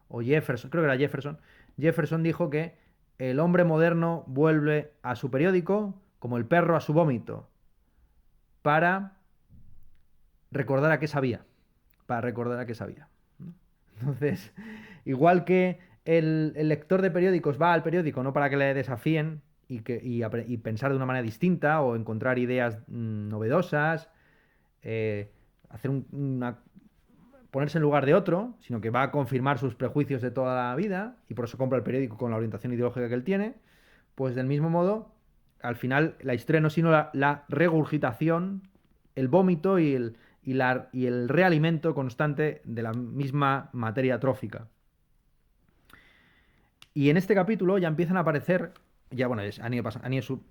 [SPEAKER 1] o Jefferson, creo que era Jefferson. Jefferson dijo que el hombre moderno vuelve a su periódico como el perro a su vómito, para recordar a qué sabía, para recordar a qué sabía. ¿No? Entonces, igual que el lector de periódicos va al periódico no para que le desafíen y pensar de una manera distinta o encontrar ideas novedosas, eh, hacer ponerse en lugar de otro, sino que va a confirmar sus prejuicios de toda la vida y por eso compra el periódico con la orientación ideológica que él tiene, pues del mismo modo, al final la historia no es sino la regurgitación, el vómito y el realimento constante de la misma materia trófica. Y en este capítulo ya empiezan a aparecer, ya bueno, han ido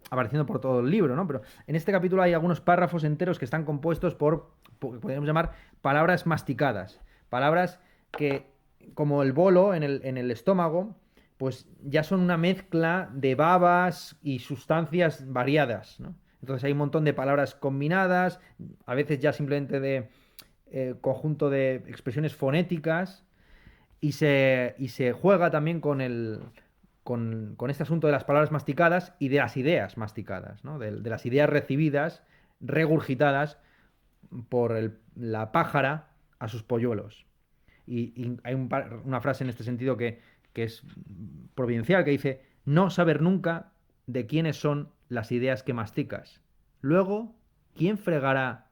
[SPEAKER 1] apareciendo por todo el libro, ¿no? Pero en este capítulo hay algunos párrafos enteros que están compuestos podríamos llamar, palabras masticadas. Palabras que, como el bolo en el estómago, pues ya son una mezcla de babas y sustancias variadas, ¿no? Entonces hay un montón de palabras combinadas, a veces ya simplemente de conjunto de expresiones fonéticas, y se juega también con este asunto de las palabras masticadas y de las ideas masticadas, ¿no? De las ideas recibidas, regurgitadas por la pájara a sus polluelos. Y hay una frase en este sentido que es providencial, que dice, no saber nunca de quiénes son las ideas que masticas. Luego, ¿quién fregará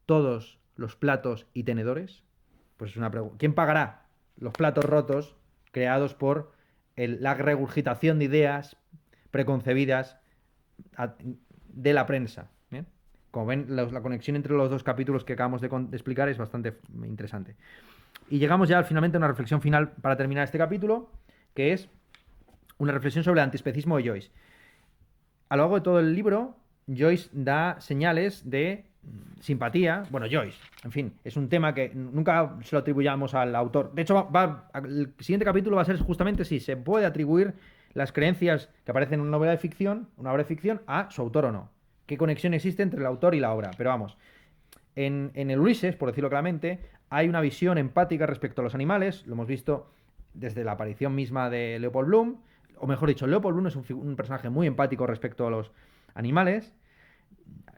[SPEAKER 1] todos los platos y tenedores? Pues es una pregunta. ¿Quién pagará los platos rotos creados por la regurgitación de ideas preconcebidas de la prensa? ¿Bien? Como ven, la conexión entre los dos capítulos que acabamos de explicar es bastante interesante. Y llegamos ya finalmente a una reflexión final para terminar este capítulo, que es una reflexión sobre el antiespecismo de Joyce. A lo largo de todo el libro, Joyce da señales de simpatía. Bueno, Joyce, en fin, es un tema que nunca se lo atribuyamos al autor. De hecho, el siguiente capítulo va a ser justamente si se puede atribuir las creencias que aparecen en una obra de ficción, a su autor o no. ¿Qué conexión existe entre el autor y la obra? Pero vamos, en el Ulises, por decirlo claramente, hay una visión empática respecto a los animales. Lo hemos visto desde la aparición misma de Leopold Bloom, o mejor dicho, Leopold Bloom es un personaje muy empático respecto a los animales.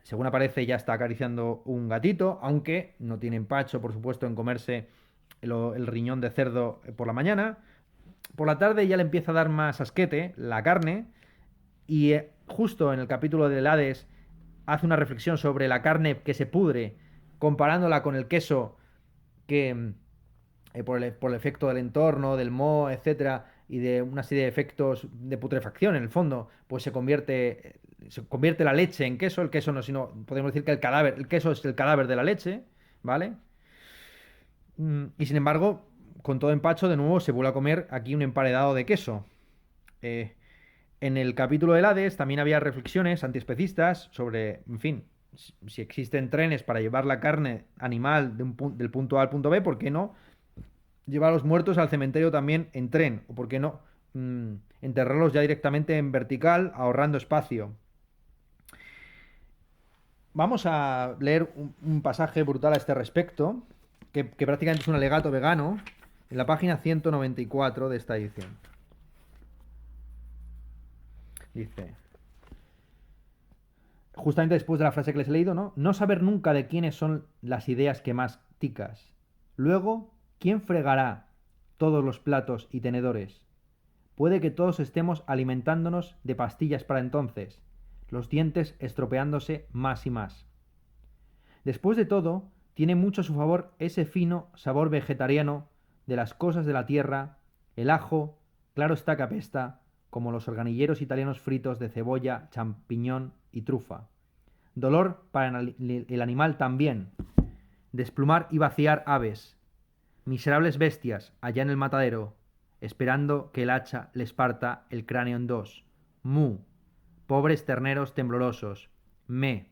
[SPEAKER 1] Según aparece, ya está acariciando un gatito, aunque no tiene empacho, por supuesto, en comerse el riñón de cerdo por la mañana. Por la tarde ya le empieza a dar más asquete la carne, y justo en el capítulo del Hades hace una reflexión sobre la carne que se pudre, comparándola con el queso que, por el efecto del entorno, del moho, etcétera, y de una serie de efectos de putrefacción en el fondo, pues se convierte la leche en queso. El queso no, sino podemos decir que el queso es el cadáver de la leche, ¿vale? Y sin embargo, con todo empacho, de nuevo se vuelve a comer aquí un emparedado de queso. Eh, en el capítulo del Hades también había reflexiones antiespecistas sobre, en fin, si existen trenes para llevar la carne animal del punto A al punto B, ¿por qué no llevar a los muertos al cementerio también en tren? ¿O por qué no enterrarlos ya directamente en vertical, ahorrando espacio? Vamos a leer un pasaje brutal a este respecto, que prácticamente es un alegato vegano, en la página 194 de esta edición. Dice, justamente después de la frase que les he leído, ¿no? No saber nunca de quiénes son las ideas que masticas. Luego, ¿quién fregará todos los platos y tenedores? Puede que todos estemos alimentándonos de pastillas para entonces, los dientes estropeándose más y más. Después de todo, tiene mucho a su favor ese fino sabor vegetariano de las cosas de la tierra, el ajo, claro está que apesta, como los organilleros italianos fritos de cebolla, champiñón y trufa. Dolor para el animal también. Desplumar y vaciar aves. Miserables bestias allá en el matadero, esperando que el hacha les parta el cráneo en dos. Mu. Pobres terneros temblorosos. Me.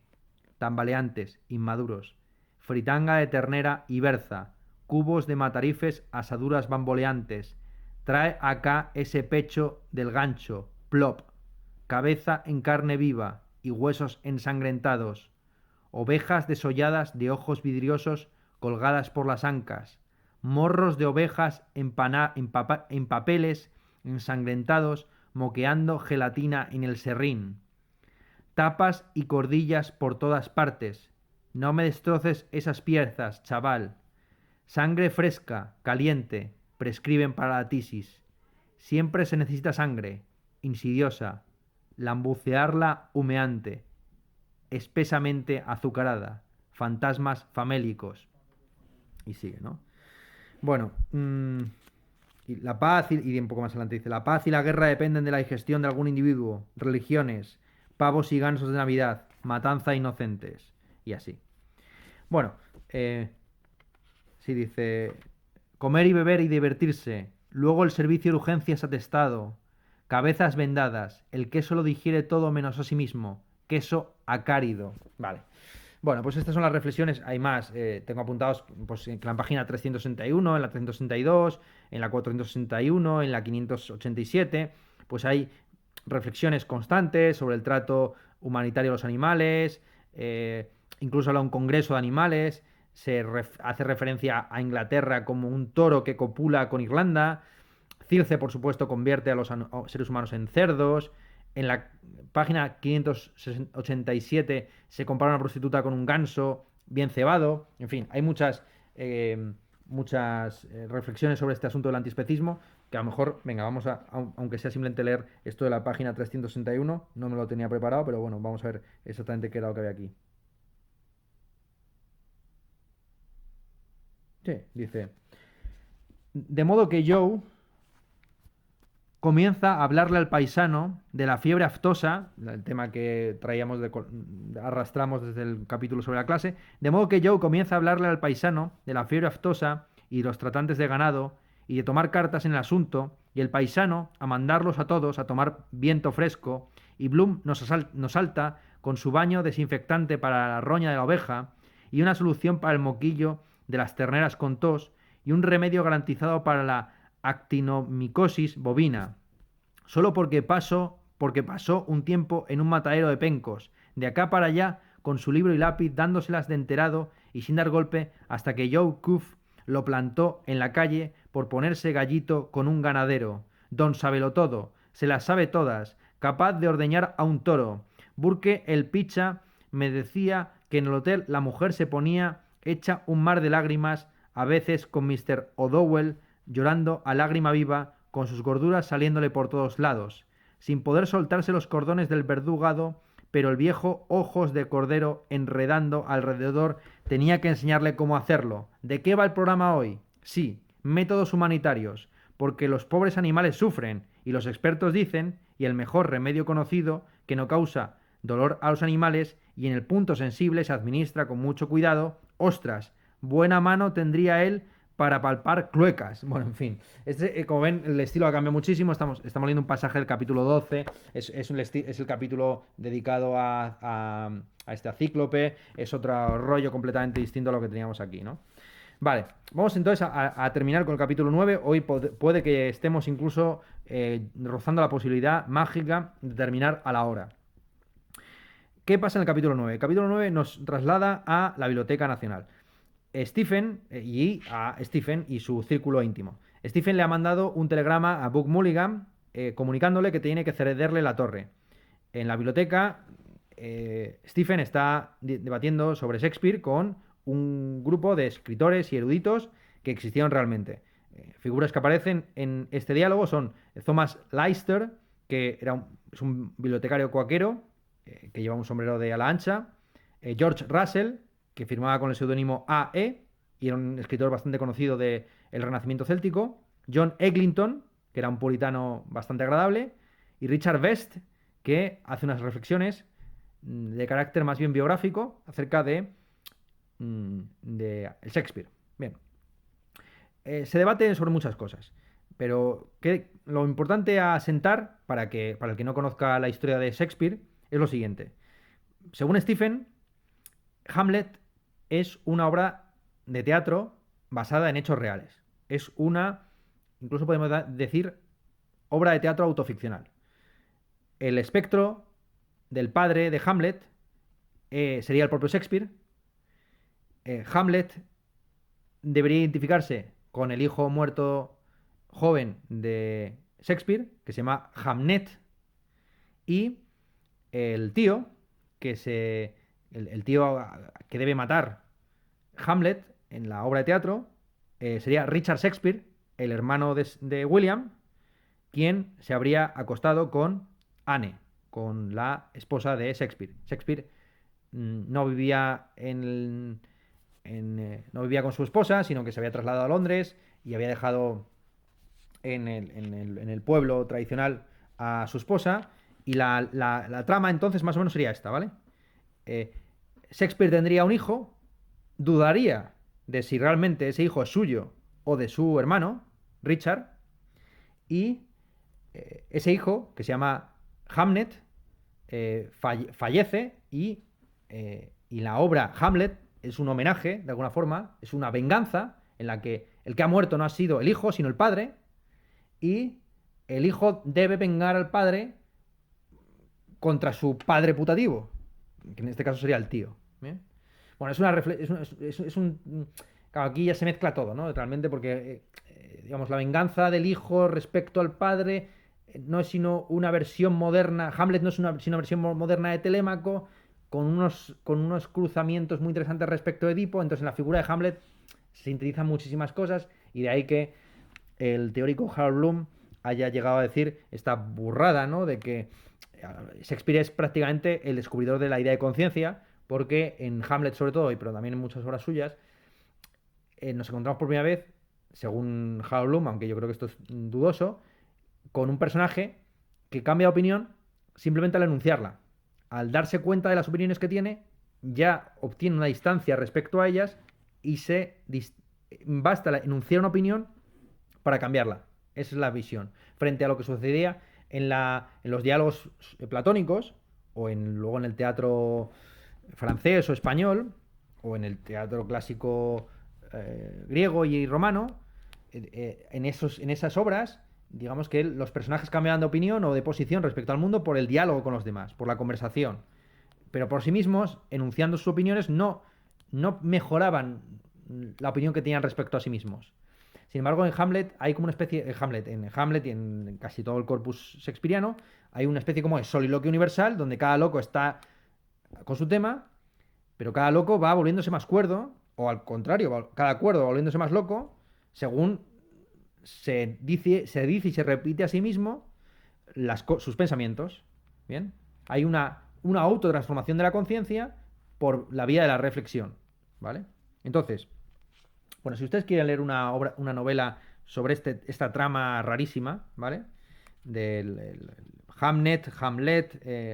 [SPEAKER 1] Tambaleantes, inmaduros. Fritanga de ternera y berza. Cubos de matarifes, asaduras bamboleantes. Trae acá ese pecho del gancho. Plop. Cabeza en carne viva y huesos ensangrentados. Ovejas desolladas de ojos vidriosos colgadas por las ancas. Morros de ovejas en papeles ensangrentados moqueando gelatina en el serrín. Tapas y cordillas por todas partes. No me destroces esas piezas, chaval. Sangre fresca, caliente, prescriben para la tisis. Siempre se necesita sangre, insidiosa, lambucearla humeante, espesamente azucarada, fantasmas famélicos. Y sigue, ¿no? Bueno, y la paz, y un poco más adelante dice, la paz y la guerra dependen de la digestión de algún individuo, religiones, pavos y gansos de Navidad, matanza de inocentes, y así. Bueno, sí dice, comer y beber y divertirse, luego el servicio de urgencias atestado, cabezas vendadas, el queso lo digiere todo menos a sí mismo, queso acárido. Vale. Bueno, pues estas son las reflexiones, hay más, tengo apuntados pues, en la página 361, en la 362, en la 461, en la 587, pues hay reflexiones constantes sobre el trato humanitario a los animales, incluso habla un congreso de animales, hace referencia a Inglaterra como un toro que copula con Irlanda, Circe, por supuesto, convierte a los seres humanos en cerdos. En la página 587 se compara una prostituta con un ganso bien cebado. En fin, hay muchas reflexiones sobre este asunto del antiespecismo que a lo mejor, venga, vamos aunque sea simplemente leer esto de la página 361, no me lo tenía preparado, pero bueno, vamos a ver exactamente qué era lo que había aquí. Sí, dice, de modo que Joe comienza a hablarle al paisano de la fiebre aftosa, el tema que traíamos arrastramos desde el capítulo sobre la clase, de modo que Joe comienza a hablarle al paisano de la fiebre aftosa y los tratantes de ganado y de tomar cartas en el asunto, y el paisano a mandarlos a todos a tomar viento fresco, y Bloom nos salta con su baño desinfectante para la roña de la oveja, y una solución para el moquillo de las terneras con tos, y un remedio garantizado para la actinomicosis bovina, solo porque pasó un tiempo en un matadero de pencos, de acá para allá, con su libro y lápiz, dándoselas de enterado y sin dar golpe, hasta que Joe Cuff lo plantó en la calle por ponerse gallito con un ganadero. Don Sabelotodo, se las sabe todas, capaz de ordeñar a un toro. Burke el picha me decía que en el hotel la mujer se ponía hecha un mar de lágrimas, a veces con Mr. O'Dowell llorando a lágrima viva, con sus gorduras saliéndole por todos lados, sin poder soltarse los cordones del verdugado, pero el viejo ojos de cordero enredando alrededor tenía que enseñarle cómo hacerlo. ¿De qué va el programa hoy? Sí, métodos humanitarios, porque los pobres animales sufren, y los expertos dicen, y el mejor remedio conocido, que no causa dolor a los animales, y en el punto sensible se administra con mucho cuidado, ostras, buena mano tendría él para palpar cluecas. Bueno, en fin. Como ven, el estilo ha cambiado muchísimo. Estamos leyendo un pasaje del capítulo 12. Es el capítulo dedicado a este cíclope. Es otro rollo completamente distinto a lo que teníamos aquí, ¿no? Vale, vamos entonces a terminar con el capítulo 9. Hoy puede que estemos incluso rozando la posibilidad mágica de terminar a la hora. ¿Qué pasa en el capítulo 9? El capítulo 9 nos traslada a la Biblioteca Nacional. Stephen y su círculo íntimo. Stephen le ha mandado un telegrama a Buck Mulligan comunicándole que tiene que cederle la torre. En la biblioteca, Stephen está debatiendo sobre Shakespeare con un grupo de escritores y eruditos que existieron realmente. Figuras que aparecen en este diálogo son Thomas Leicester, que es un bibliotecario cuáquero que lleva un sombrero de ala ancha, George Russell, que firmaba con el seudónimo A.E. y era un escritor bastante conocido del Renacimiento céltico, John Eglinton, que era un puritano bastante agradable, y Richard Best, que hace unas reflexiones de carácter más bien biográfico acerca de Shakespeare. Bien, se debate sobre muchas cosas, pero lo importante a asentar para el que no conozca la historia de Shakespeare es lo siguiente. Según Stephen, Hamlet es una obra de teatro basada en hechos reales. Es incluso podemos decir, obra de teatro autoficcional. El espectro del padre de Hamlet sería el propio Shakespeare. Hamlet debería identificarse con el hijo muerto joven de Shakespeare, que se llama Hamnet, y el tío, el tío que debe matar Hamlet en la obra de teatro, sería Richard Shakespeare, el hermano de William, quien se habría acostado con Anne, con la esposa de Shakespeare. Shakespeare no vivía no vivía con su esposa, sino que se había trasladado a Londres y había dejado en el pueblo tradicional a su esposa. Y la trama entonces más o menos sería esta, ¿vale? Eh, Shakespeare tendría un hijo, dudaría de si realmente ese hijo es suyo o de su hermano, Richard, y ese hijo, que se llama Hamnet, fallece y la obra Hamlet es un homenaje, de alguna forma, es una venganza en la que el que ha muerto no ha sido el hijo, sino el padre, y el hijo debe vengar al padre contra su padre putativo, que en este caso sería el tío. ¿Bien? Bueno, es un... Claro, aquí ya se mezcla todo, ¿no? Realmente porque, digamos, la venganza del hijo respecto al padre no es sino una versión moderna, Hamlet no es sino una versión moderna de Telémaco, con unos cruzamientos muy interesantes respecto a Edipo. Entonces en la figura de Hamlet se sintetizan muchísimas cosas y de ahí que el teórico Harold Bloom haya llegado a decir esta burrada, ¿no? De que Shakespeare es prácticamente el descubridor de la idea de conciencia, porque en Hamlet sobre todo, pero también en muchas obras suyas, nos encontramos por primera vez, según Harold Bloom, aunque yo creo que esto es dudoso, con un personaje que cambia de opinión simplemente al enunciarla. Al darse cuenta de las opiniones que tiene, ya obtiene una distancia respecto a ellas y basta enunciar una opinión para cambiarla. Esa es la visión. Frente a lo que sucedía en los diálogos platónicos, o luego en el teatro francés o español, o en el teatro clásico griego y romano, en esas obras, digamos que los personajes cambiaban de opinión o de posición respecto al mundo por el diálogo con los demás, por la conversación. Pero por sí mismos, enunciando sus opiniones, no mejoraban la opinión que tenían respecto a sí mismos. Sin embargo, en Hamlet hay como una especie, en Hamlet y en casi todo el corpus shakespeariano, hay una especie como de soliloquio universal, donde cada loco está con su tema, pero cada loco va volviéndose más cuerdo, o al contrario, cada cuerdo va volviéndose más loco, según se dice y se repite a sí mismo sus pensamientos. ¿Bien? Hay una autotransformación de la conciencia por la vía de la reflexión. ¿Vale? Entonces, bueno, si ustedes quieren leer una novela sobre esta trama rarísima, ¿vale? Del Hamlet,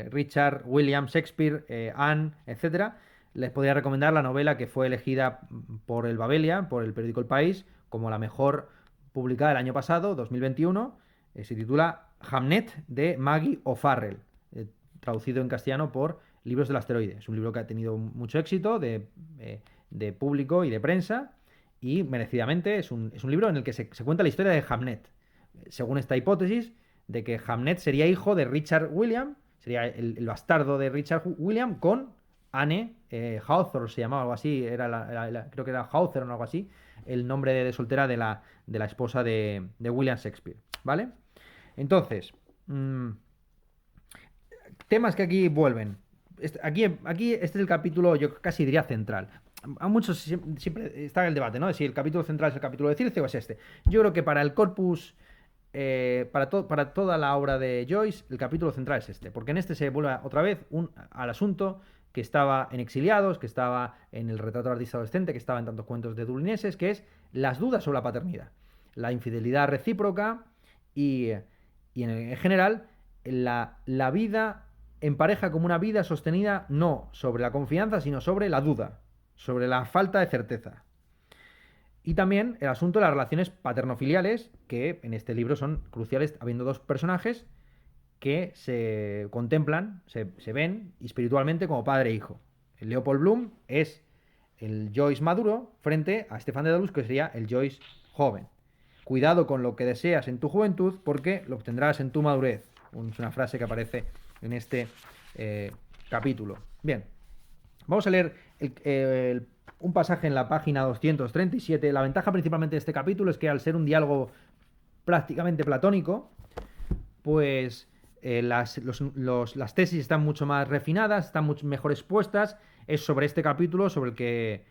[SPEAKER 1] Richard, William, Shakespeare, Anne, etcétera, les podría recomendar la novela que fue elegida por el Babelia, por el periódico El País, como la mejor publicada el año pasado, 2021. Se titula Hamnet, de Maggie O'Farrell, traducido en castellano por Libros del Asteroide. Es un libro que ha tenido mucho éxito de público y de prensa, y merecidamente es un libro en el que se cuenta la historia de Hamnet, según esta hipótesis de que Hamnet sería hijo de Richard William, sería el bastardo de Richard William con Anne Hawthorne, se llamaba algo así, creo que era Hawthorne o algo así, el nombre de soltera de la esposa de William Shakespeare, ¿vale? Entonces, temas que aquí vuelven. Aquí este es el capítulo, yo casi diría central. A muchos siempre está el debate, ¿no? De si el capítulo central es el capítulo de Circe o es este. Yo creo que para el corpus, para toda la obra de Joyce, el capítulo central es este, porque en este se vuelve otra vez al asunto que estaba en Exiliados, que estaba en El retrato del artista adolescente, que estaba en tantos cuentos de dublineses, que es las dudas sobre la paternidad, la infidelidad recíproca y en general la vida en pareja como una vida sostenida no sobre la confianza, sino sobre la duda, sobre la falta de certeza. Y también el asunto de las relaciones paternofiliales, que en este libro son cruciales, habiendo dos personajes que se contemplan, se ven espiritualmente como padre e hijo. El Leopold Bloom es el Joyce maduro frente a Stefan Dedalus, que sería el Joyce joven. Cuidado con lo que deseas en tu juventud, porque lo obtendrás en tu madurez. Es una frase que aparece en este capítulo. Bien, vamos a leer un pasaje en la página 237. La ventaja principalmente de este capítulo es que al ser un diálogo prácticamente platónico, pues las tesis están mucho más refinadas, están mucho mejor expuestas. Es sobre este capítulo sobre el que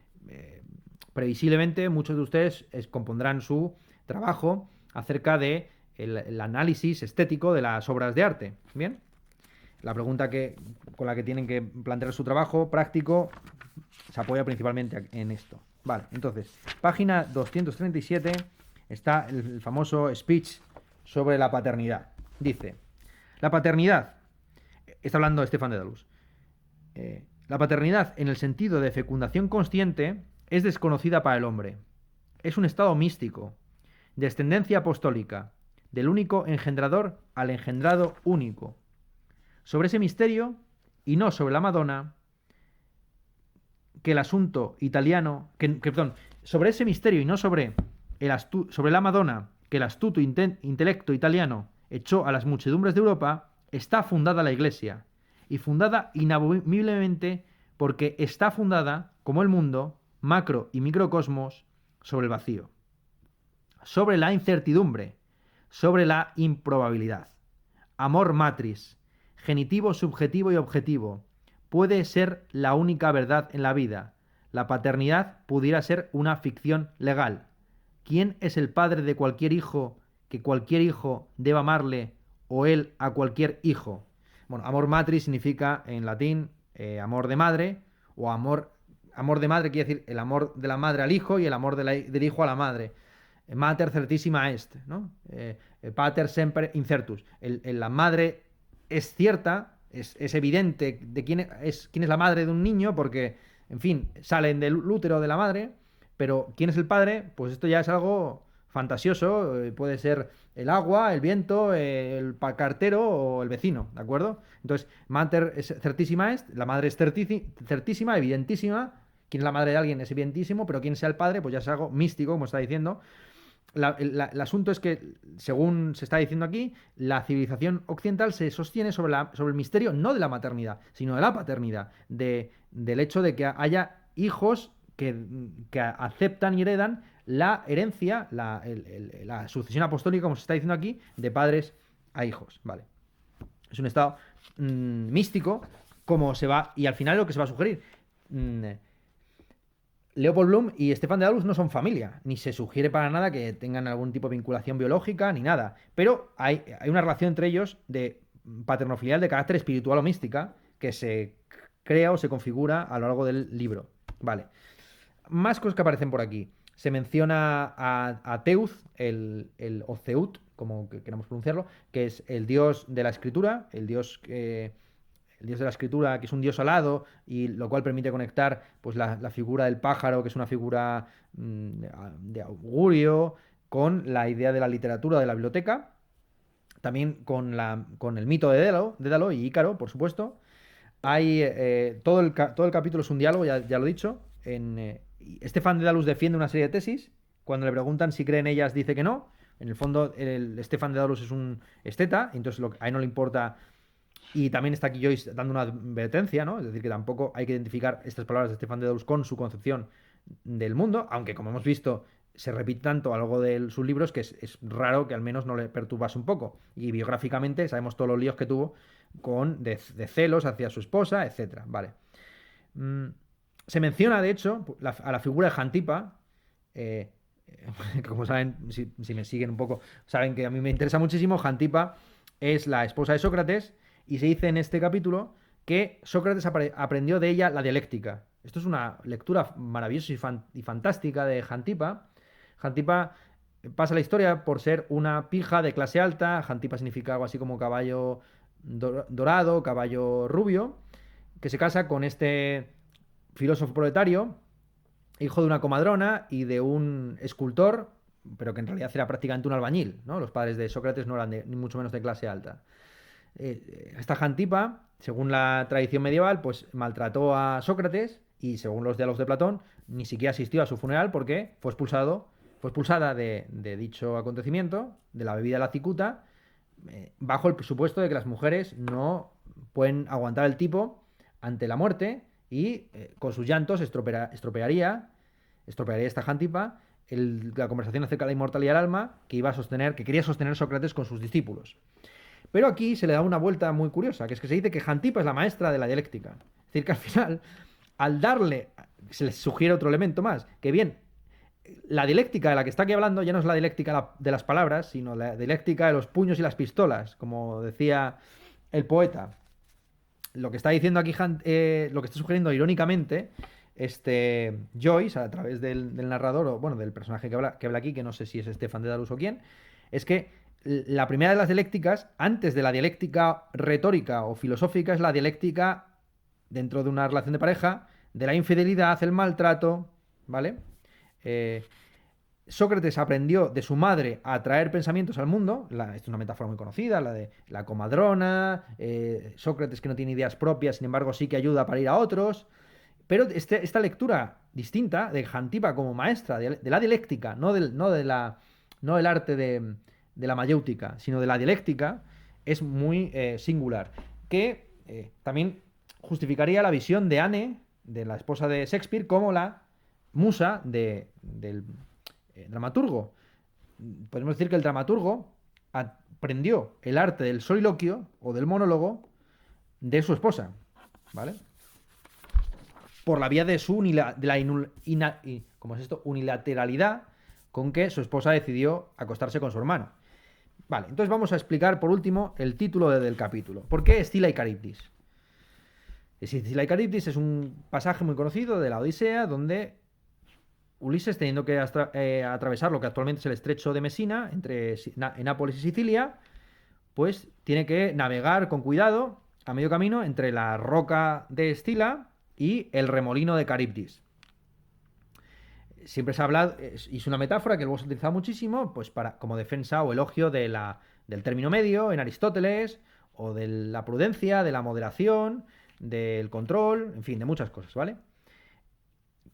[SPEAKER 1] previsiblemente muchos de ustedes compondrán su trabajo acerca de el análisis estético de las obras de arte. Bien, la pregunta con la que tienen que plantear su trabajo práctico se apoya principalmente en esto. Vale, entonces, página 237 está el famoso speech sobre la paternidad. Dice: la paternidad, está hablando Stefan Dedalus, la paternidad en el sentido de fecundación consciente es desconocida para el hombre. Es un estado místico, descendencia apostólica, del único engendrador al engendrado único. Sobre ese misterio, y no sobre la Madonna, que el asunto italiano, perdón, sobre ese misterio y no sobre la Madonna, que el astuto intelecto italiano echó a las muchedumbres de Europa, está fundada la Iglesia, y fundada inamoviblemente porque está fundada, como el mundo, macro y microcosmos, sobre el vacío, sobre la incertidumbre, sobre la improbabilidad. Amor matris, genitivo, subjetivo y objetivo, puede ser la única verdad en la vida. La paternidad pudiera ser una ficción legal. ¿Quién es el padre de cualquier hijo que cualquier hijo deba amarle o él a cualquier hijo? Bueno, amor matris significa en latín amor de madre, o amor de madre quiere decir el amor de la madre al hijo y el amor del hijo a la madre. Mater certissima est, ¿no? Pater semper incertus. La madre es cierta, es evidente de quién es la madre de un niño, porque, en fin, salen del útero de la madre, pero ¿quién es el padre? Pues esto ya es algo fantasioso, puede ser el agua, el viento, el cartero o el vecino, ¿de acuerdo? Entonces, mater es certissima est, la madre es certísima, evidentísima. Quién es la madre de alguien es evidentísimo, pero quién sea el padre, pues ya es algo místico, como está diciendo. El asunto es que, según se está diciendo aquí, la civilización occidental se sostiene sobre el misterio no de la maternidad, sino de la paternidad, del hecho de que haya hijos que aceptan y heredan la herencia, la sucesión apostólica, como se está diciendo aquí, de padres a hijos. Vale. Es un estado místico, como se va, y al final lo que se va a sugerir. Leopold Bloom y Stefan Dedalus no son familia, ni se sugiere para nada que tengan algún tipo de vinculación biológica, ni nada. Pero hay una relación entre ellos de paternofilial de carácter espiritual o mística que se crea o se configura a lo largo del libro. Vale. Más cosas que aparecen por aquí. Se menciona a Teuth, el Oceut, como que queramos pronunciarlo, que es el dios de la escritura, el dios de la escritura, que es un dios alado, y lo cual permite conectar pues la figura del pájaro, que es una figura de augurio, con la idea de la literatura de la biblioteca, también con el mito de Dédalo y Ícaro, por supuesto. Hay todo el capítulo es un diálogo, ya lo he dicho. Stefan Dedalus defiende una serie de tesis. Cuando le preguntan si cree en ellas, dice que no. En el fondo, Stefan Dedalus es un esteta, entonces a él no le importa. Y también está aquí Joyce dando una advertencia, ¿no? Es decir, que tampoco hay que identificar estas palabras de Stefan Dedalus con su concepción del mundo, aunque, como hemos visto, se repite tanto a lo largo de sus libros que es raro que al menos no le perturbase un poco. Y biográficamente sabemos todos los líos que tuvo de celos hacia su esposa, etc. Vale. Se menciona, de hecho, a la figura de Jantipa. Como saben, si me siguen un poco, saben que a mí me interesa muchísimo. Jantipa es la esposa de Sócrates, y se dice en este capítulo que Sócrates aprendió de ella la dialéctica. Esto es una lectura maravillosa y fantástica de Jantipa. Jantipa pasa la historia por ser una pija de clase alta. Jantipa significa algo así como caballo dorado, caballo rubio, que se casa con este filósofo proletario, hijo de una comadrona y de un escultor, pero que en realidad era prácticamente un albañil, ¿no? Los padres de Sócrates no eran ni mucho menos de clase alta. Esta Jantipa, según la tradición medieval, pues maltrató a Sócrates y según los diálogos de Platón, ni siquiera asistió a su funeral porque fue expulsada de dicho acontecimiento, de la bebida de la cicuta, bajo el supuesto de que las mujeres no pueden aguantar el tipo ante la muerte y con sus llantos estropearía esta Jantipa la conversación acerca de la inmortalidad del alma que quería sostener Sócrates con sus discípulos. Pero aquí se le da una vuelta muy curiosa, que es que se dice que Jantipa es la maestra de la dialéctica. Es decir, que al final, al darle, se le sugiere otro elemento más, que bien, la dialéctica de la que está aquí hablando ya no es la dialéctica de las palabras, sino la dialéctica de los puños y las pistolas, como decía el poeta. Lo que está diciendo aquí, lo que está sugiriendo irónicamente, Joyce, a través del narrador, o bueno, del personaje que habla aquí, que no sé si es Estefan de Darus o quién, es que la primera de las dialécticas, antes de la dialéctica retórica o filosófica, es la dialéctica dentro de una relación de pareja, de la infidelidad, el maltrato, ¿vale? Eh, Sócrates aprendió de su madre a traer pensamientos al mundo. Esta es una metáfora muy conocida, la de la comadrona, Sócrates que no tiene ideas propias, sin embargo sí que ayuda para ir a otros. Pero esta lectura distinta de Jantipa como maestra de la dialéctica, no del arte de la mayéutica, sino de la dialéctica, es muy singular. Que también justificaría la visión de Anne, de la esposa de Shakespeare, como la musa del dramaturgo. Podemos decir que el dramaturgo aprendió el arte del soliloquio o del monólogo de su esposa, ¿vale? Por la vía de ¿cómo es esto? Unilateralidad con que su esposa decidió acostarse con su hermano. Vale, entonces vamos a explicar por último el título del capítulo. ¿Por qué Escila y Caribdis? Escila y Caribdis es un pasaje muy conocido de la Odisea donde Ulises, teniendo que atravesar lo que actualmente es el estrecho de Mesina, entre Nápoles y Sicilia, pues tiene que navegar con cuidado a medio camino entre la roca de Escila y el remolino de Caribdis. Siempre se ha hablado, es una metáfora que luego se ha utilizado muchísimo, pues como defensa o elogio del término medio en Aristóteles, o de la prudencia, de la moderación, del control, en fin, de muchas cosas, ¿vale?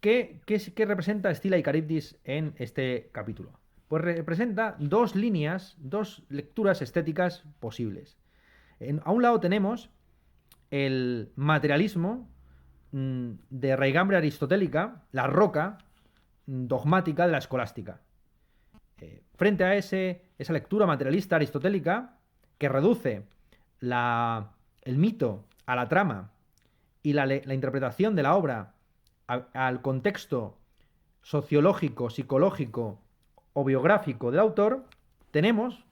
[SPEAKER 1] ¿Qué representa Escila y Caribdis en este capítulo? Pues representa dos líneas, dos lecturas estéticas posibles. A un lado tenemos el materialismo de raigambre aristotélica, la roca dogmática de la escolástica. Frente a esa lectura materialista aristotélica que reduce el mito a la trama y la interpretación de la obra al contexto sociológico, psicológico o biográfico del autor, tenemos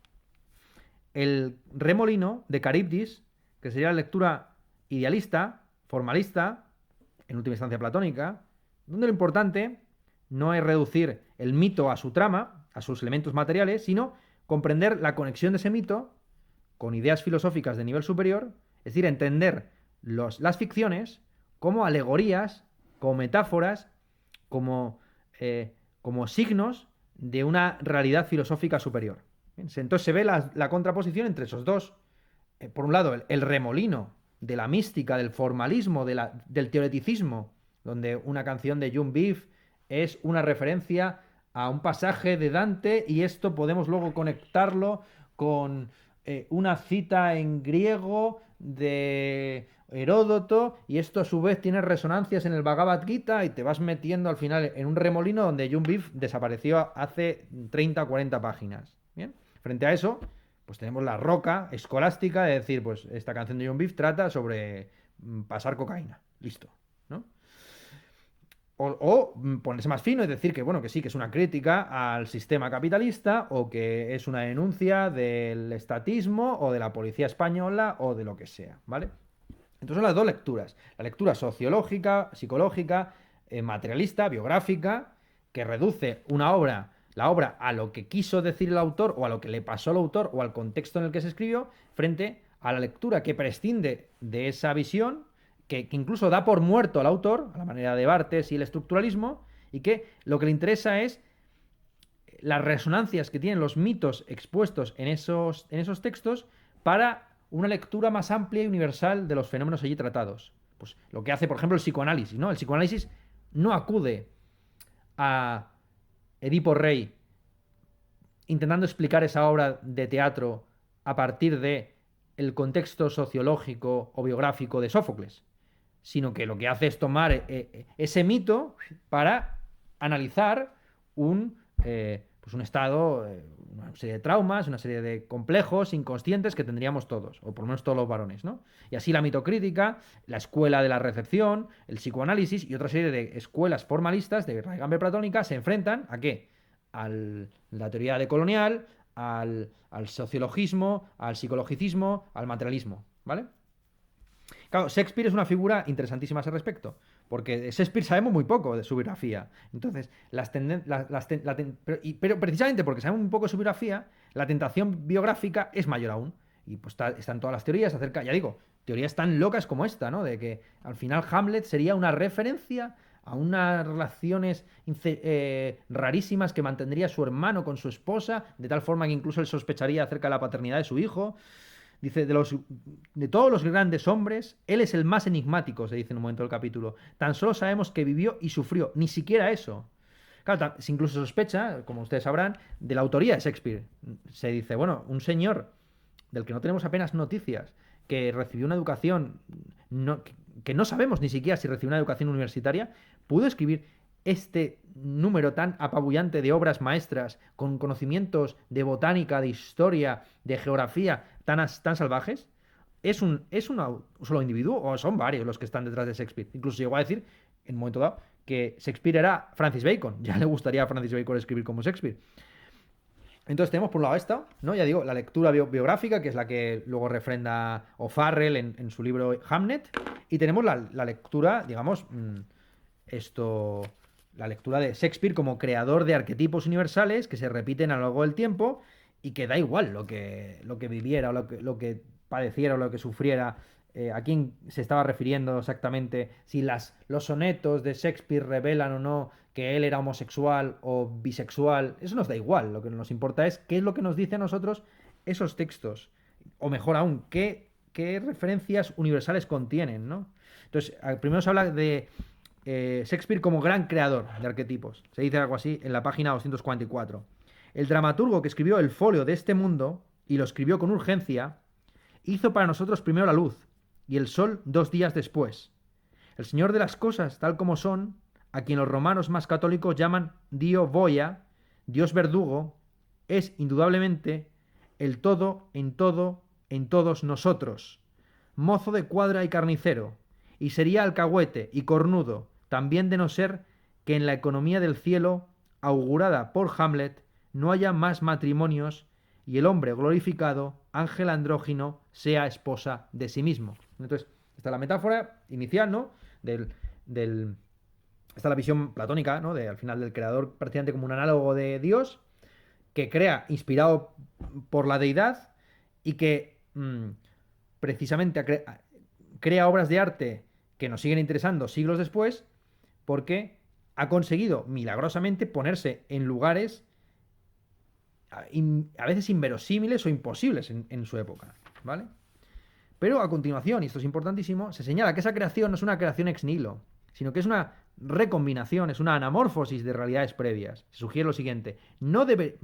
[SPEAKER 1] el remolino de Caribdis, que sería la lectura idealista, formalista, en última instancia platónica, donde lo importante no es reducir el mito a su trama, a sus elementos materiales, sino comprender la conexión de ese mito con ideas filosóficas de nivel superior, es decir, entender las ficciones como alegorías, como metáforas, como signos de una realidad filosófica superior. Entonces se ve la contraposición entre esos dos. Por un lado, el remolino de la mística, del formalismo, del teoreticismo, donde una canción de June Beef es una referencia a un pasaje de Dante y esto podemos luego conectarlo con una cita en griego de Heródoto y esto a su vez tiene resonancias en el Bhagavad Gita y te vas metiendo al final en un remolino donde June Beef desapareció hace 30 o 40 páginas. ¿Bien? Frente a eso, pues tenemos la roca escolástica de decir, pues esta canción de June Beef trata sobre pasar cocaína. Listo, ¿no? O ponerse más fino y decir que, bueno, que sí, que es una crítica al sistema capitalista o que es una denuncia del estatismo o de la policía española o de lo que sea, ¿vale? Entonces son las dos lecturas. La lectura sociológica, psicológica, materialista, biográfica, que reduce la obra a lo que quiso decir el autor o a lo que le pasó al autor o al contexto en el que se escribió, frente a la lectura que prescinde de esa visión, que incluso da por muerto al autor, a la manera de Barthes y el estructuralismo, y que lo que le interesa es las resonancias que tienen los mitos expuestos en esos textos para una lectura más amplia y universal de los fenómenos allí tratados. Pues lo que hace, por ejemplo, el psicoanálisis, ¿no? El psicoanálisis no acude a Edipo Rey intentando explicar esa obra de teatro a partir de el contexto sociológico o biográfico de Sófocles, sino que lo que hace es tomar ese mito para analizar pues un estado, una serie de traumas, una serie de complejos inconscientes que tendríamos todos, o por lo menos todos los varones, ¿no? Y así la mitocrítica, la escuela de la recepción, el psicoanálisis y otra serie de escuelas formalistas de raigambre platónica se enfrentan ¿a qué? A la teoría decolonial, al sociologismo, al psicologicismo, al materialismo, ¿vale? Claro, Shakespeare es una figura interesantísima a ese respecto, porque de Shakespeare sabemos muy poco de su biografía. Entonces, pero precisamente porque sabemos muy poco de su biografía, la tentación biográfica es mayor aún. Y pues están todas las teorías acerca, ya digo, teorías tan locas como esta, ¿no? De que al final Hamlet sería una referencia a unas relaciones rarísimas que mantendría su hermano con su esposa, de tal forma que incluso él sospecharía acerca de la paternidad de su hijo. Dice, de todos los grandes hombres, él es el más enigmático, se dice en un momento del capítulo. Tan solo sabemos que vivió y sufrió, ni siquiera eso. Claro, se incluso sospecha, como ustedes sabrán, de la autoría de Shakespeare. Se dice, bueno, un señor del que no tenemos apenas noticias, que recibió una educación, que no sabemos ni siquiera si recibió una educación universitaria, pudo escribir este número tan apabullante de obras maestras con conocimientos de botánica, de historia, de geografía tan salvajes. ¿Es un solo individuo o son varios los que están detrás de Shakespeare? Incluso llegó a decir, en un momento dado, que Shakespeare era Francis Bacon. Ya le gustaría a Francis Bacon escribir como Shakespeare. Entonces tenemos por un lado esta, ¿no? Ya digo, la lectura biográfica, que es la que luego refrenda O'Farrell en su libro Hamlet, y tenemos la lectura, digamos, la lectura de Shakespeare como creador de arquetipos universales que se repiten a lo largo del tiempo y que da igual lo que viviera o lo que padeciera o lo que sufriera, a quién se estaba refiriendo exactamente, si los sonetos de Shakespeare revelan o no que él era homosexual o bisexual, eso nos da igual, lo que nos importa es qué es lo que nos dice a nosotros esos textos, o mejor aún, qué referencias universales contienen, ¿no? Entonces, primero se habla de Shakespeare como gran creador de arquetipos. Se dice algo así en la página 244. El dramaturgo que escribió el folio de este mundo, y lo escribió con urgencia, hizo para nosotros primero la luz, y el sol 2 días después. El Señor de las cosas, tal como son, a quien los romanos más católicos llaman Dio Boia, Dios verdugo, es indudablemente el todo, en todos nosotros, mozo de cuadra y carnicero, y sería alcahuete y cornudo, también de no ser que en la economía del cielo, augurada por Hamlet, no haya más matrimonios y el hombre glorificado, ángel andrógino, sea esposa de sí mismo. Entonces, esta es la metáfora inicial, ¿no? Esta es la visión platónica, ¿no? Al final del creador prácticamente como un análogo de Dios, que crea, inspirado por la deidad, y que precisamente crea obras de arte que nos siguen interesando siglos después, porque ha conseguido milagrosamente ponerse en lugares a veces inverosímiles o imposibles en su época, ¿vale? Pero a continuación, y esto es importantísimo, se señala que esa creación no es una creación ex nihilo, sino que es una recombinación, es una anamorfosis de realidades previas. Se sugiere lo siguiente,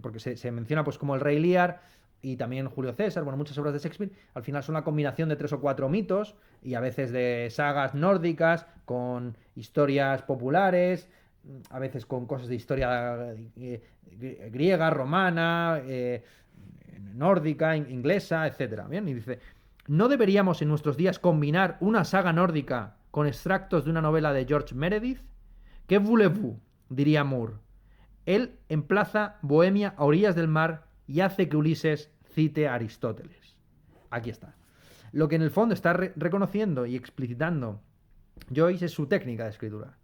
[SPEAKER 1] porque se menciona pues como el Rey Lear y también Julio César, bueno, muchas obras de Shakespeare, al final son la combinación de 3 o 4 mitos y a veces de sagas nórdicas con historias populares, a veces con cosas de historia griega, romana, nórdica, inglesa, etcétera. Bien, y dice, ¿no deberíamos en nuestros días combinar una saga nórdica con extractos de una novela de George Meredith? ¿Qué voulez-vous?, diría Moore. Él emplaza Bohemia a orillas del mar y hace que Ulises cite a Aristóteles. Aquí está. Lo que en el fondo está reconociendo y explicitando Joyce es su técnica de escritura.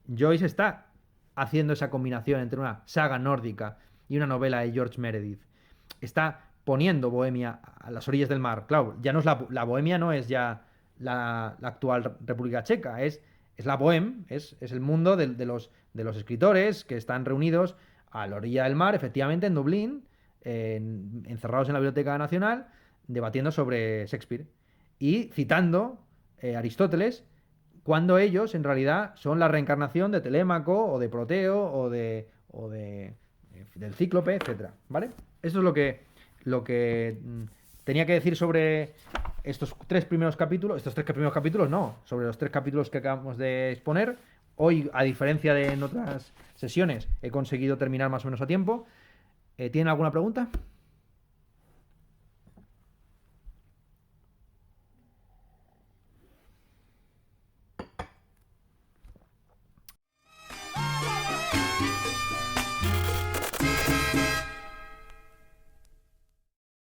[SPEAKER 1] Joyce está haciendo esa combinación entre una saga nórdica y una novela de George Meredith. Está poniendo Bohemia a las orillas del mar. Claro, ya no es la Bohemia no es ya la actual República Checa, es la Bohem, es el mundo de los escritores que están reunidos a la orilla del mar, efectivamente en Dublín, encerrados en la Biblioteca Nacional, debatiendo sobre Shakespeare y citando Aristóteles, cuando ellos en realidad son la reencarnación de Telémaco o de Proteo del Cíclope, etcétera, ¿vale? Esto es lo que tenía que decir sobre estos tres primeros capítulos no, sobre los tres capítulos que acabamos de exponer. Hoy, a diferencia de en otras sesiones, he conseguido terminar más o menos a tiempo. ¿Tienen alguna pregunta?